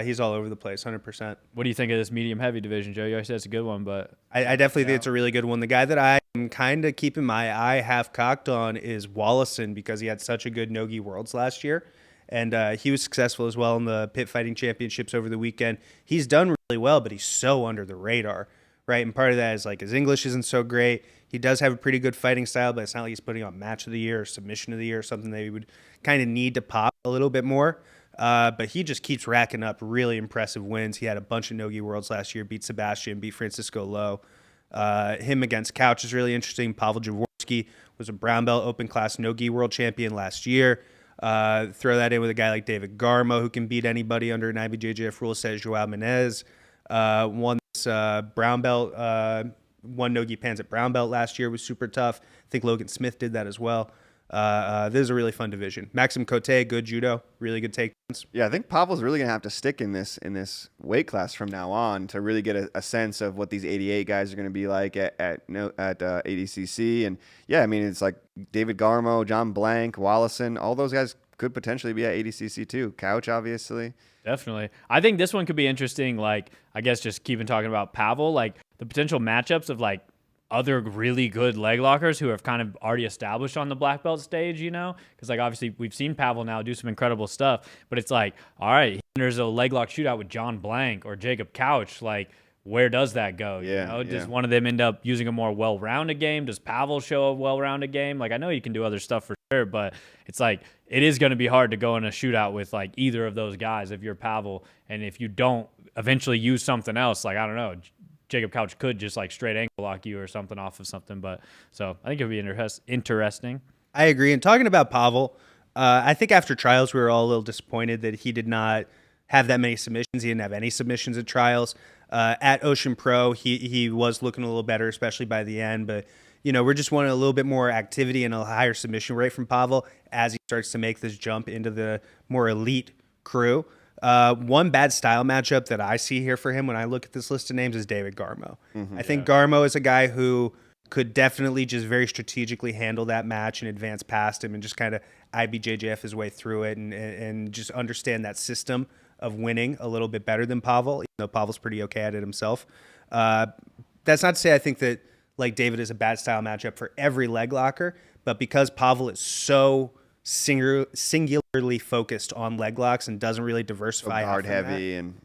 [SPEAKER 4] He's all over the place, 100%.
[SPEAKER 1] What do you think of this medium heavy division, Joe? You always said it's a good one, but
[SPEAKER 4] I definitely think it's a really good one. The guy that I am kind of keeping my eye half cocked on is Wallison because he had such a good No-Gi Worlds last year. And he was successful as well in the Pit Fighting Championships over the weekend. He's done really well, but he's so under the radar, right? And part of that is like his English isn't so great. He does have a pretty good fighting style, but it's not like he's putting on Match of the Year or Submission of the Year or something that he would kind of need to pop a little bit more. But he just keeps racking up really impressive wins. He had a bunch of No-Gi Worlds last year, beat Sebastian, beat Francisco Lowe. Him against Couch is really interesting. Pavel Jaworski was a brown belt open class No-Gi World champion last year. Throw that in with a guy like David Garmo, who can beat anybody under an IBJJF rule set. Joao Menez won this brown belt, won No-Gi Pans at brown belt last year, was super tough. I think Logan Smith did that as well. This is a really fun division. Maxim Cote, good judo, really good takedowns.
[SPEAKER 2] Yeah, I think Pavel's really gonna have to stick in this weight class from now on to really get a sense of what these 88 guys are gonna be like at ADCC. And yeah, I mean it's like David Garmo, John Blank, Wallison, all those guys could potentially be at ADCC too. Couch, obviously.
[SPEAKER 1] definitely. I think this one could be interesting. Like, I guess just keeping talking about Pavel, like the potential matchups of like other really good leg lockers who have kind of already established on the black belt stage, because like obviously we've seen Pavel now do some incredible stuff, but it's like, all right, there's a leg lock shootout with John Blank or Jacob Couch. Like, where does that go? Does one of them end up using a more well-rounded game? Does Pavel show a well-rounded game? Like, I know you can do other stuff for sure, but it's like it is going to be hard to go in a shootout with like either of those guys if you're Pavel, and if you don't eventually use something else, like I don't know, Jacob Couch could just like straight ankle lock you or something off of something. But so I think it'd be interesting.
[SPEAKER 4] I agree. And talking about Pavel, I think after trials, we were all a little disappointed that he did not have that many submissions. He didn't have any submissions at trials. At Ocean Pro, he was looking a little better, especially by the end. But, we're just wanting a little bit more activity and a higher submission rate from Pavel as he starts to make this jump into the more elite crew. One bad style matchup that I see here for him when I look at this list of names is David Garmo. I think Garmo is a guy who could definitely just very strategically handle that match and advance past him and just kind of IBJJF his way through it and just understand that system of winning a little bit better than Pavel, even though Pavel's pretty okay at it himself. That's not to say I think that like David is a bad style matchup for every leg locker, but because Pavel is so singularly focused on leg locks and doesn't really diversify.
[SPEAKER 2] So guard heavy and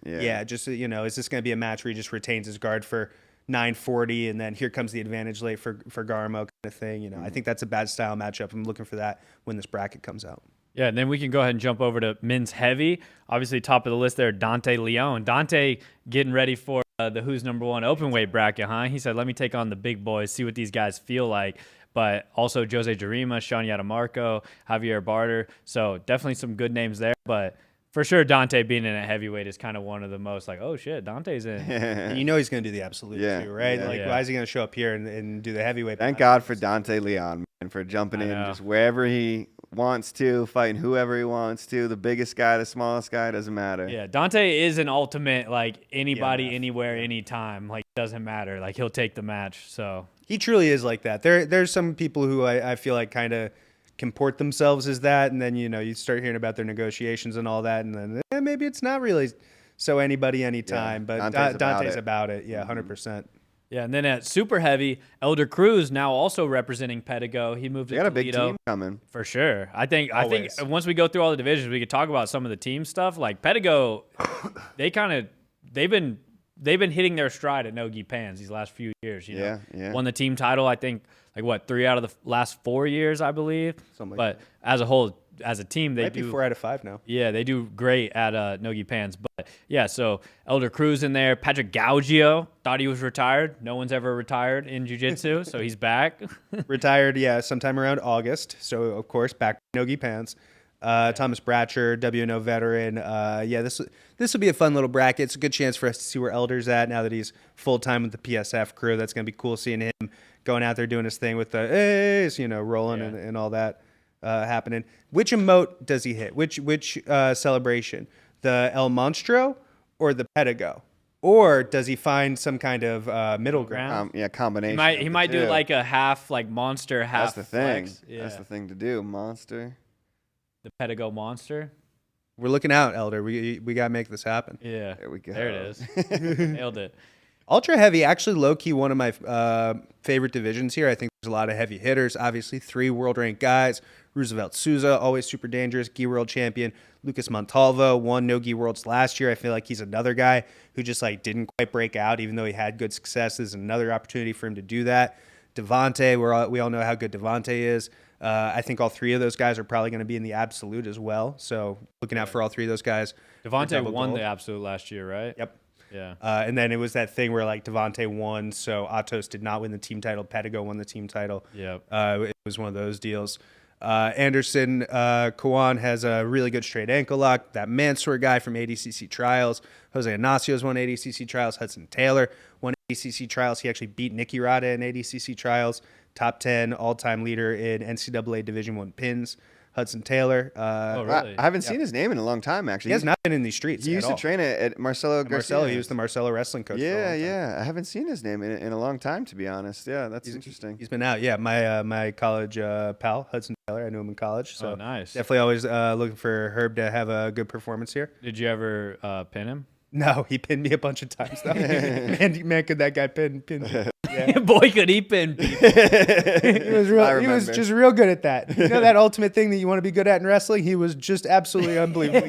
[SPEAKER 4] just is this going to be a match where he just retains his guard for 940 and then here comes the advantage late for Garmo kind of thing. I think that's a bad style matchup. I'm looking for that when this bracket comes out.
[SPEAKER 1] Yeah, and then we can go ahead and jump over to men's heavy. Obviously, top of the list there, Dante Leon. Dante getting ready for the Who's Number One open weight bracket, huh? He said, let me take on the big boys, see what these guys feel like. But also Jose Jarima, Sean Yadamarco, Javier Barter. So definitely some good names there. But for sure, Dante being in a heavyweight is kind of one of the most like, oh, shit, Dante's in.
[SPEAKER 4] And he's going to do the absolute too, right? Why is he going to show up here and do the heavyweight?
[SPEAKER 2] Thank God for Dante Leon, man, for jumping in just wherever he wants to, fighting whoever he wants to, the biggest guy, the smallest guy, doesn't matter.
[SPEAKER 1] Yeah, Dante is an ultimate, like, anybody, anywhere, anytime. Like, doesn't matter. Like, he'll take the match, so.
[SPEAKER 4] He truly is like that. There's some people who I feel like kind of comport themselves as that, and then, you start hearing about their negotiations and all that, and then maybe it's not really so anybody anytime, but Dante's about it. Yeah, 100%.
[SPEAKER 1] Yeah, and then at super heavy, Elder Cruz now also representing Pedigo. He moved to Toledo.
[SPEAKER 2] Got a big team coming
[SPEAKER 1] for sure. I think once we go through all the divisions, we could talk about some of the team stuff. Like Pedigo, they've been hitting their stride at No-Gi Pans these last few years. You know? Won the team title. I think 3 out of the last 4 years, I believe. But as a whole, as a team, they do
[SPEAKER 4] 4 out of 5 now.
[SPEAKER 1] Yeah, they do great at No-Gi Pans. But yeah, so Elder Cruz in there. Patrick Gauggio thought he was retired. No one's ever retired in jiu-jitsu, so he's back.
[SPEAKER 4] Retired, sometime around August. So of course, back to No-Gi Pans. Thomas Bratcher, WNO veteran. This will be a fun little bracket. It's a good chance for us to see where Elder's at now that he's full time with the PSF crew. That's going to be cool seeing him going out there doing his thing with the A's, rolling and all that happening. Which emote does he hit? Which celebration? The El Monstro or the Pedigo? Or does he find some kind of middle ground?
[SPEAKER 2] Combination.
[SPEAKER 1] He might do like a half monster, half.
[SPEAKER 2] That's the thing.
[SPEAKER 1] Flex. Yeah.
[SPEAKER 2] That's the thing to do. Monster.
[SPEAKER 1] The Pedigo monster.
[SPEAKER 4] We're looking out, Elder. We got to make this happen.
[SPEAKER 1] Yeah.
[SPEAKER 2] There we go.
[SPEAKER 1] There it is. Nailed it.
[SPEAKER 4] Ultra heavy, actually low-key one of my favorite divisions here. I think there's a lot of heavy hitters. Obviously, 3 world-ranked guys. Roosevelt Souza, always super dangerous, Gi World champion. Lucas Montalvo won No-Gi Worlds last year. I feel like he's another guy who just didn't quite break out, even though he had good successes. Another opportunity for him to do that. Devontae, we all know how good Devontae is. I think all 3 of those guys are probably going to be in the absolute as well. So looking out for all 3 of those guys.
[SPEAKER 1] Devontae won the absolute last year, right?
[SPEAKER 4] Yep.
[SPEAKER 1] Yeah.
[SPEAKER 4] And then it was that thing where Devontae won, so Atos did not win the team title. Pedigo won the team title.
[SPEAKER 1] Yep.
[SPEAKER 4] It was one of those deals. Anderson Kawan has a really good straight ankle lock. That Mansour guy from ADCC Trials. Jose Inacios won ADCC Trials. Hudson Taylor won ADCC Trials. He actually beat Nicky Rada in ADCC Trials. Top 10 all-time leader in NCAA Division I pins. Hudson Taylor.
[SPEAKER 1] Really?
[SPEAKER 2] I haven't seen his name in a long time, actually.
[SPEAKER 4] He has not been in these streets.
[SPEAKER 2] He used to train at Marcelo Garcia.
[SPEAKER 4] He was the Marcelo wrestling coach.
[SPEAKER 2] Yeah. I haven't seen his name in a long time, to be honest. Yeah, that's interesting.
[SPEAKER 4] He's been out. Yeah, my college pal, Hudson Taylor. I knew him in college. So
[SPEAKER 1] nice.
[SPEAKER 4] Definitely always looking for Herb to have a good performance here.
[SPEAKER 1] Did you ever pin him?
[SPEAKER 4] No, he pinned me a bunch of times, though. man, could that guy pin me. Yeah.
[SPEAKER 1] Boy, could he pin people.
[SPEAKER 4] He was just real good at that. That ultimate thing that you want to be good at in wrestling? He was just absolutely unbelievable.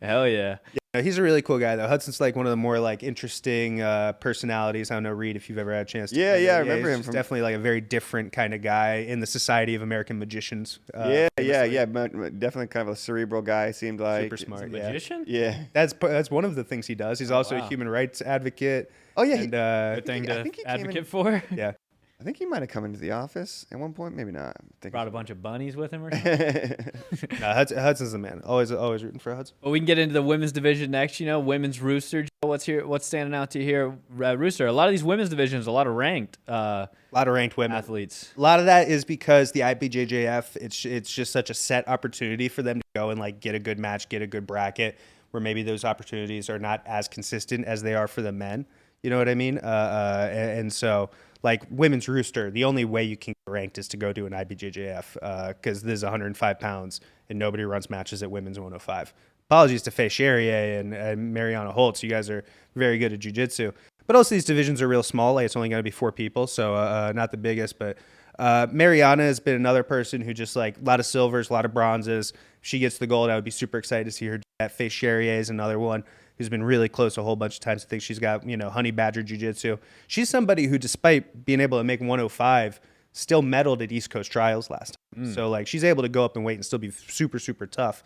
[SPEAKER 1] Hell yeah.
[SPEAKER 4] He's a really cool guy, though. Hudson's like one of the more like interesting personalities. I don't know, Reed, if you've ever had a chance to.
[SPEAKER 2] Yeah, I remember him
[SPEAKER 4] He's
[SPEAKER 2] from
[SPEAKER 4] definitely like a very different kind of guy in the Society of American Magicians.
[SPEAKER 2] yeah. Definitely kind of a cerebral guy. Seemed like
[SPEAKER 4] Super smart.
[SPEAKER 1] He's a magician?
[SPEAKER 2] Yeah.
[SPEAKER 4] That's one of the things he does. He's also
[SPEAKER 1] wow.
[SPEAKER 4] a human rights advocate.
[SPEAKER 2] Oh yeah.
[SPEAKER 4] And,
[SPEAKER 1] Good thing
[SPEAKER 2] I
[SPEAKER 1] to
[SPEAKER 2] think he came
[SPEAKER 1] advocate
[SPEAKER 2] in-
[SPEAKER 1] for.
[SPEAKER 4] yeah.
[SPEAKER 2] I think he might have come into the office at one point. Maybe not.
[SPEAKER 1] Brought a bunch of bunnies with him or something.
[SPEAKER 4] No, Hudson's the man. Always rooting for Hudson.
[SPEAKER 1] Well, we can get into the women's division next. Women's Rooster. What's standing out to you here, Rooster? A lot of these women's divisions, a lot of ranked
[SPEAKER 4] A lot of ranked women.
[SPEAKER 1] athletes.
[SPEAKER 4] A lot of that is because the IBJJF, it's just such a set opportunity for them to go and like get a good match, get a good bracket, where maybe those opportunities are not as consistent as they are for the men. You know what I mean? And so, like women's Rooster, the only way you can get ranked is to go to an IBJJF because this is 105 pounds and nobody runs matches at women's 105. Apologies to Faye Charrier and Mariana Holtz. You guys are very good at jiu-jitsu. But also these divisions are real small. Like it's only going to be 4 people, so not the biggest. But Mariana has been another person who just like a lot of silvers, a lot of bronzes. If she gets the gold, I would be super excited to see her do that. Faye Charrier is another one who's been really close a whole bunch of times. I think she's got, honey badger jiu-jitsu. She's somebody who, despite being able to make 105, still medaled at East Coast Trials last time. So, like, she's able to go up and weight and still be super, super tough.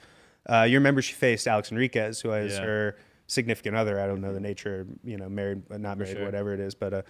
[SPEAKER 4] You remember she faced Alex Enriquez, who is her significant other. I don't know the nature, married, not married, whatever it is. But,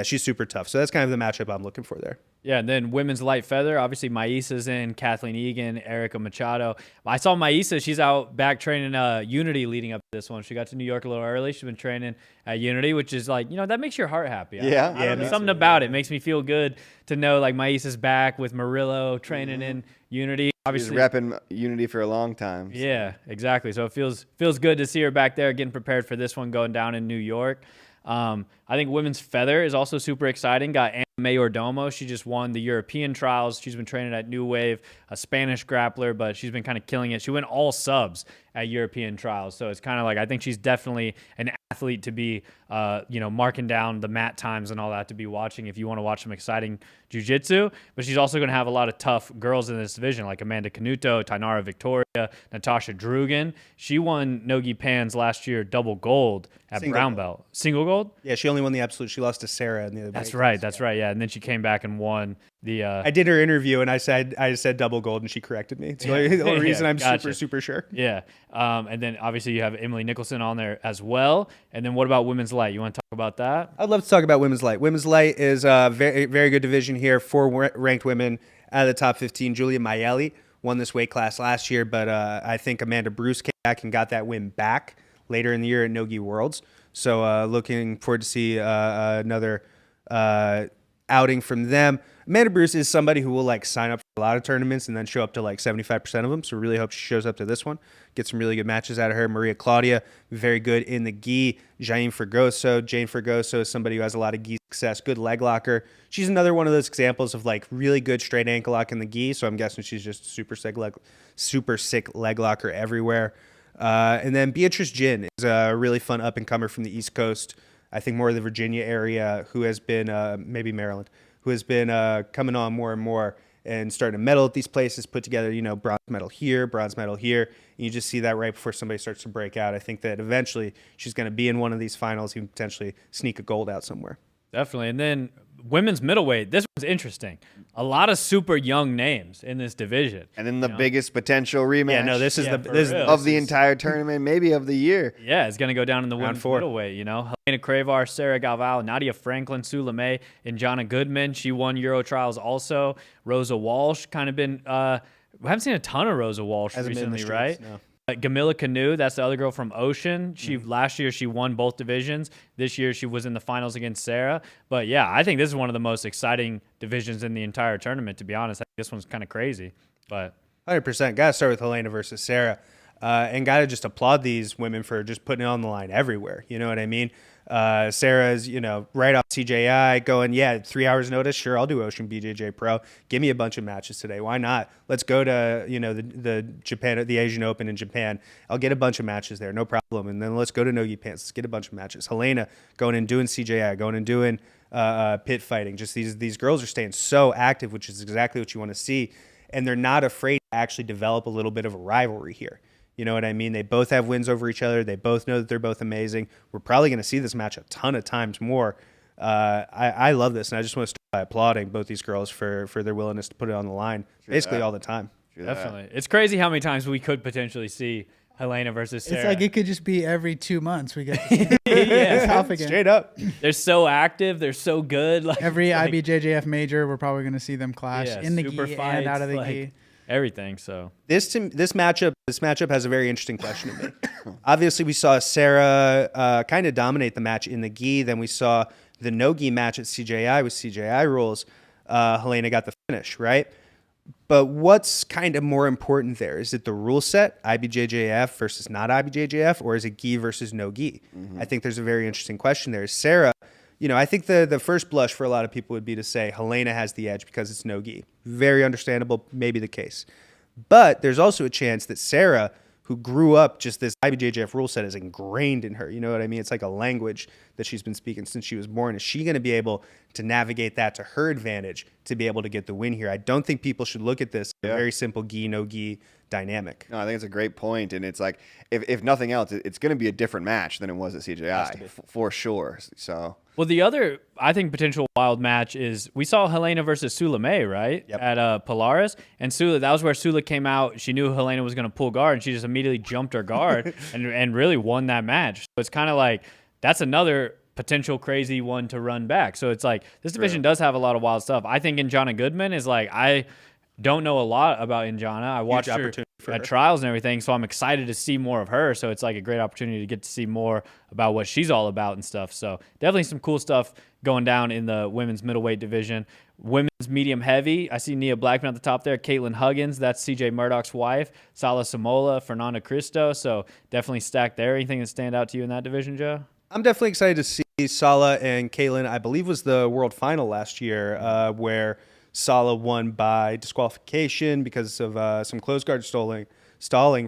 [SPEAKER 4] she's super tough. So that's kind of the matchup I'm looking for there.
[SPEAKER 1] Yeah, and then women's light feather, obviously Maisa's in, Kathleen Egan, Erica Machado. I saw Maisa, she's out back training Unity leading up to this one. She got to New York a little early. She's been training at Unity, which is like, that makes your heart happy.
[SPEAKER 2] Yeah.
[SPEAKER 1] I don't know, something about it makes me feel good to know like Maisa's back with Murillo training in Unity.
[SPEAKER 2] She's
[SPEAKER 1] Obviously,
[SPEAKER 2] repping Unity for a long time. So.
[SPEAKER 1] Yeah, exactly. So it feels good to see her back there getting prepared for this one going down in New York. I think women's feather is also super exciting. Got Anna Mayordomo. She just won the European trials. She's been training at New Wave, a Spanish grappler, but she's been kind of killing it. She went all subs at European trials. So it's kind of like, I think she's definitely an athlete to be, marking down the mat times and all that to be watching if you want to watch some exciting jiu-jitsu. But she's also going to have a lot of tough girls in this division, like Amanda Canuto, Tainara Victoria, Natasha Drugan. She won No-Gi Pans last year, double gold at brown belt. Single gold?
[SPEAKER 4] Yeah, she only won the absolute. She lost to Sarah in the other.
[SPEAKER 1] That's right. Yeah, and then she came back and won the.
[SPEAKER 4] I did her interview and I said double gold and she corrected me. It's the only reason I'm super sure.
[SPEAKER 1] Yeah, and then obviously you have Emily Nicholson on there as well. And then what about women's light? You want to talk about that?
[SPEAKER 4] I'd love to talk about women's light. Women's light is a very, very good division here. 4 ranked women out of the top 15. Julia Maielli won this weight class last year, but I think Amanda Bruce came back and got that win back later in the year at No-Gi Worlds. So looking forward to see another outing from them. Amanda Bruce is somebody who will like sign up for a lot of tournaments and then show up to like 75% of them. So really hope she shows up to this one. Get some really good matches out of her. Maria Claudia, very good in the gi. Jane Fergoso is somebody who has a lot of gi success. Good leg locker. She's another one of those examples of like really good straight ankle lock in the gi. So I'm guessing she's just super sick leg locker everywhere. And then Beatrice Jin is a really fun up-and-comer from the East Coast, I think more of the Virginia area, who has been, maybe Maryland, who has been coming on more and more and starting to medal at these places, put together, bronze medal here, and you just see that right before somebody starts to break out. I think that eventually she's going to be in one of these finals and potentially sneak a gold out somewhere.
[SPEAKER 1] Definitely. And then women's middleweight, this one's interesting. A lot of super young names in this division.
[SPEAKER 2] And then the biggest potential rematch.
[SPEAKER 4] Yeah, no, this is
[SPEAKER 2] of the entire tournament, maybe of the year.
[SPEAKER 1] Yeah, it's going to go down in the women's middleweight, Helena Crevar, Sarah Galval, Nadia Franklin, Sue LeMay, and Jonna Goodman. She won Euro Trials also. Rosa Walsh kind of been, we haven't seen a ton of Rosa Walsh recently, right?
[SPEAKER 4] No.
[SPEAKER 1] Gamila Canoe, that's the other girl from Ocean. Last year she won both divisions. This year she was in the finals against Sarah. But yeah, I think this is one of the most exciting divisions in the entire tournament, to be honest. I think this one's kind of crazy. But
[SPEAKER 4] 100%. Got to start with Helena versus Sarah. And got to just applaud these women for just putting it on the line everywhere. You know what I mean? Sarah's, right off CJI going, 3 hours notice. Sure, I'll do Ocean BJJ Pro. Give me a bunch of matches today. Why not? Let's go to, the Japan, the Asian Open in Japan. I'll get a bunch of matches there. No problem. And then let's go to No-Gi Pans. Let's get a bunch of matches. Helena going and doing CJI, going and doing pit fighting. Just these girls are staying so active, which is exactly what you want to see. And they're not afraid to actually develop a little bit of a rivalry here. You know what I mean? They both have wins over each other. They both know that they're both amazing. We're probably going to see this match a ton of times more. I love this, and I just want to start by applauding both these girls for their willingness to put it on the line basically all the time.
[SPEAKER 1] Definitely. It's crazy how many times we could potentially see Helena versus Sarah.
[SPEAKER 3] It's like it could just be every 2 months we get to see
[SPEAKER 1] yeah,
[SPEAKER 3] tough again.
[SPEAKER 4] Straight up.
[SPEAKER 1] they're so active. They're so good. Like
[SPEAKER 3] Every IBJJF major, we're probably going to see them clash in the
[SPEAKER 1] super
[SPEAKER 3] gi
[SPEAKER 1] fights,
[SPEAKER 3] and out of the
[SPEAKER 1] like,
[SPEAKER 3] gi.
[SPEAKER 1] everything. So
[SPEAKER 4] This matchup has a very interesting question to me. Obviously, we saw Sarah kind of dominate the match in the gi. Then we saw the no-gi match at CJI with CJI rules. Helena got the finish, right? But what's kind of more important there? Is it the rule set, IBJJF versus not IBJJF, or is it gi versus no gi? I think there's a very interesting question there. Sarah, I think the first blush for a lot of people would be to say Helena has the edge because it's no gi. Very understandable, maybe the case. But there's also a chance that Sarah, who grew up just this IBJJF rule set is ingrained in her. You know what I mean? It's like a language that she's been speaking since she was born. Is she going to be able to navigate that to her advantage to be able to get the win here? I don't think people should look at this as a very simple gi, no gi dynamic.
[SPEAKER 2] No, I think it's a great point, and it's like if nothing else, it's going to be a different match than it was at CJI for sure. So,
[SPEAKER 1] well, the other I think potential wild match is we saw Helena versus Sula May, right?
[SPEAKER 4] Yep.
[SPEAKER 1] At Polaris, and that was where Sula came out. She knew Helena was going to pull guard, and she just immediately jumped her guard and really won that match. So it's kind of like that's another potential crazy one to run back. So it's like this division does have a lot of wild stuff. I think Injana Goodman is like I don't know a lot about Injana. I watched her at trials and everything, so I'm excited to see more of her. So it's like a great opportunity to get to see more about what she's all about and stuff. So definitely some cool stuff going down in the women's middleweight division. Women's medium heavy, I see Nia Blackman at the top there. Caitlin Huggins, that's CJ Murdoch's wife. Sala Samola, Fernanda Cristo. So definitely stacked there. Anything that stand out to you in that division, Joe?
[SPEAKER 4] I'm definitely excited to see Sala and Caitlin. I believe was the world final last year where Sala won by disqualification because of some close guard stalling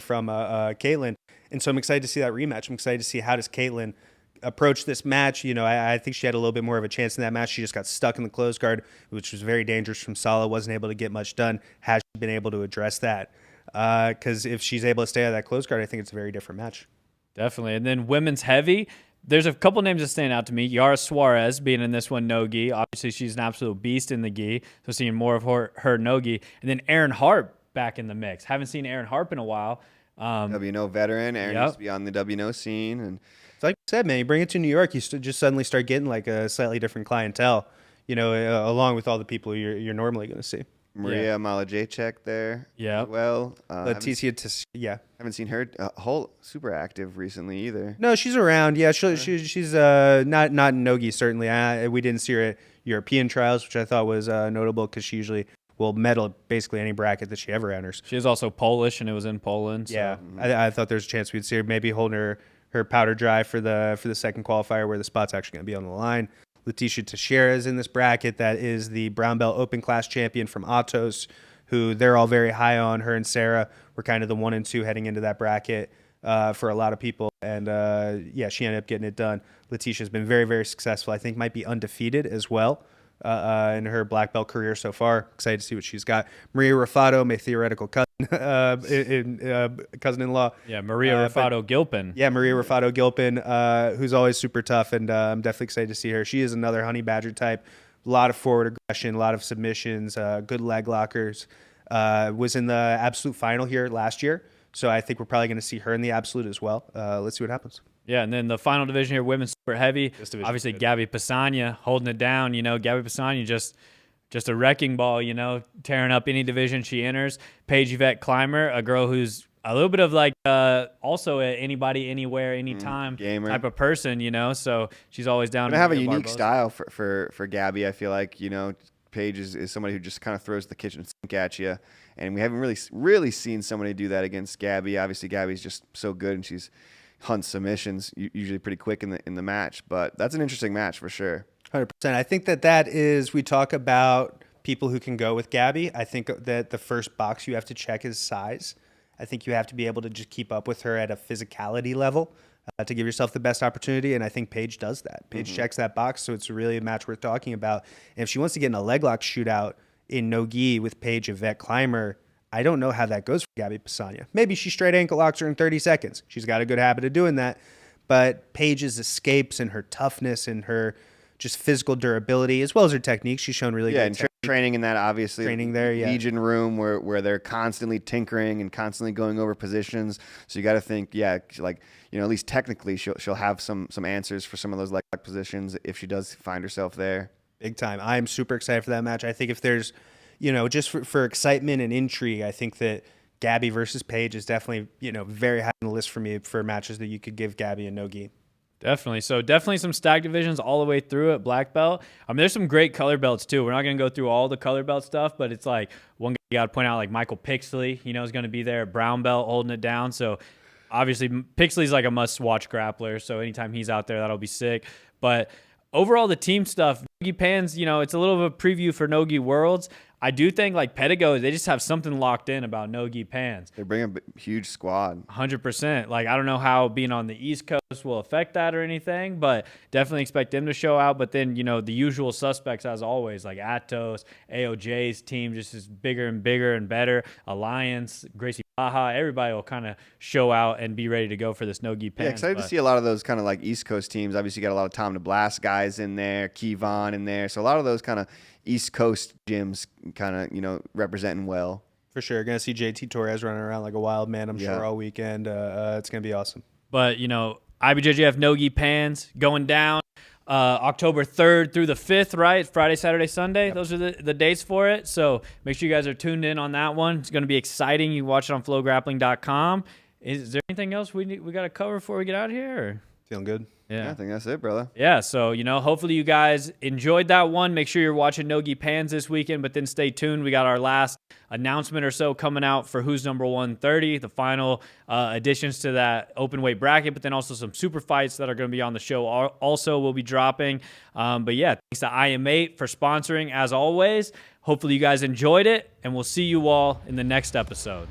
[SPEAKER 4] from Caitlin. And so I'm excited to see that rematch. I'm excited to see how does Caitlin approach this match. I think she had a little bit more of a chance in that match. She just got stuck in the close guard, which was very dangerous from Sala. Wasn't able to get much done. Has she been able to address that? Because if she's able to stay out of that close guard, I think it's a very different match.
[SPEAKER 1] Definitely. And then women's heavy, there's a couple names that stand out to me. Yara Suarez being in this one, no-gi. Obviously, she's an absolute beast in the gi, so seeing more of her no-gi. And then Erin Harp back in the mix. Haven't seen Erin Harp in a while.
[SPEAKER 2] WNO veteran. Erin used to be on the WNO scene. And
[SPEAKER 4] it's like you said, man, you bring it to New York, you just suddenly start getting like a slightly different clientele, along with all the people you're normally going to see.
[SPEAKER 2] Maria Malajacek there as well.
[SPEAKER 4] Leticia,
[SPEAKER 2] haven't seen her whole super active recently either.
[SPEAKER 4] No, she's around. Yeah, she's not in no-gi, certainly. We didn't see her at European trials, which I thought was notable because she usually will medal basically any bracket that she ever enters.
[SPEAKER 1] She is also Polish, and it was in Poland. So.
[SPEAKER 4] Yeah, I thought there's a chance we'd see her maybe holding her powder dry for the second qualifier where the spot's actually going to be on the line. Leticia Teixeira is in this bracket. That is the brown belt open class champion from Atos, who they're all very high on. Her and Sarah were kind of the 1 and 2 heading into that bracket for a lot of people. And she ended up getting it done. Letitia's been very, very successful. I think might be undefeated as well in her black belt career so far. Excited to see what she's got. Maria Raffato, my theoretical cousin-in-law.
[SPEAKER 1] Yeah, Maria Raffato Gilpin.
[SPEAKER 4] Yeah, Maria Raffato Gilpin, who's always super tough, and I'm definitely excited to see her. She is another honey badger type. A lot of forward aggression, a lot of submissions, good leg lockers. Was in the absolute final here last year, so I think we're probably going to see her in the absolute as well. Let's see what happens.
[SPEAKER 1] Yeah, and then the final division here, women's super heavy. Obviously, Gabby Pisagna holding it down. Gabby Pisagna just a wrecking ball, tearing up any division she enters. Paige Yvette Clymer, a girl who's a little bit of like also a anybody, anywhere, anytime
[SPEAKER 2] gamer
[SPEAKER 1] type of person, so she's always down.
[SPEAKER 2] To have a unique style for Gabby. I feel like, Paige is somebody who just kind of throws the kitchen sink at you, and we haven't really seen somebody do that against Gabby. Obviously, Gabby's just so good, and she's hunts submissions usually pretty quick in the match. But that's an interesting match for sure.
[SPEAKER 4] 100%. I think that is, we talk about people who can go with Gabby. I think that the first box you have to check is size. I think you have to be able to just keep up with her at a physicality level to give yourself the best opportunity, and I think Paige does that. Paige checks that box, so it's really a match worth talking about. And if she wants to get in a leg lock shootout in no-gi with Paige Yvette Clymer, I don't know how that goes for Gabby Pisania. Maybe she straight ankle locks her in 30 seconds. She's got a good habit of doing that. But Paige's escapes and her toughness and her just physical durability, as well as her technique, she's shown really good
[SPEAKER 2] and training in that, obviously.
[SPEAKER 4] Training there, yeah.
[SPEAKER 2] Legion room where they're constantly tinkering and constantly going over positions. So you got to think, like, at least technically she'll have some answers for some of those leg lock positions if she does find herself there.
[SPEAKER 4] Big time. I'm super excited for that match. I think if there's, just for excitement and intrigue, I think that Gabby versus Paige is definitely, very high on the list for me for matches that you could give Gabby and No-Gi.
[SPEAKER 1] Definitely. So definitely some stack divisions all the way through at black belt. There's some great color belts too. We're not going to go through all the color belt stuff, but it's like one guy you got to point out, like Michael Pixley, is going to be there at brown belt holding it down. So obviously Pixley's like a must-watch grappler. So anytime he's out there, that'll be sick. But overall, the team stuff, No-Gi Pans, it's a little of a preview for No-Gi Worlds. I do think like Pedigo, they just have something locked in about No-Gi Pans.
[SPEAKER 2] They bring a huge squad.
[SPEAKER 1] 100%. Like, I don't know how being on the East Coast will affect that or anything, but definitely expect them to show out. But then, the usual suspects, as always, like Atos, AOJ's team just is bigger and bigger and better. Alliance, Gracie Baja, everybody will kind of show out and be ready to go for this No-Gi Pans.
[SPEAKER 2] Yeah, excited to see a lot of those kind of like East Coast teams. Obviously, you got a lot of Tom DeBlas guys in there, Kevon in there. So a lot of those kind of East Coast gyms kind of, representing well.
[SPEAKER 4] For sure. Going to see JT Torres running around like a wild man, I'm sure, all weekend. It's going to be awesome.
[SPEAKER 1] But, IBJJF No-Gi Pans going down October 3rd through the 5th, right? Friday, Saturday, Sunday. Yep. Those are the dates for it. So make sure you guys are tuned in on that one. It's going to be exciting. You can watch it on FloGrappling.com. Is there anything else we got to cover before we get out of here? Or?
[SPEAKER 4] Feeling good.
[SPEAKER 2] Yeah, I think that's it, brother.
[SPEAKER 1] Yeah, so, hopefully you guys enjoyed that one. Make sure you're watching No-Gi Pans this weekend, but then stay tuned. We got our last announcement or so coming out for Who's Number 130, the final additions to that open weight bracket, but then also some super fights that are going to be on the show also will be dropping. But yeah, thanks to IM8 for sponsoring as always. Hopefully you guys enjoyed it, and we'll see you all in the next episode.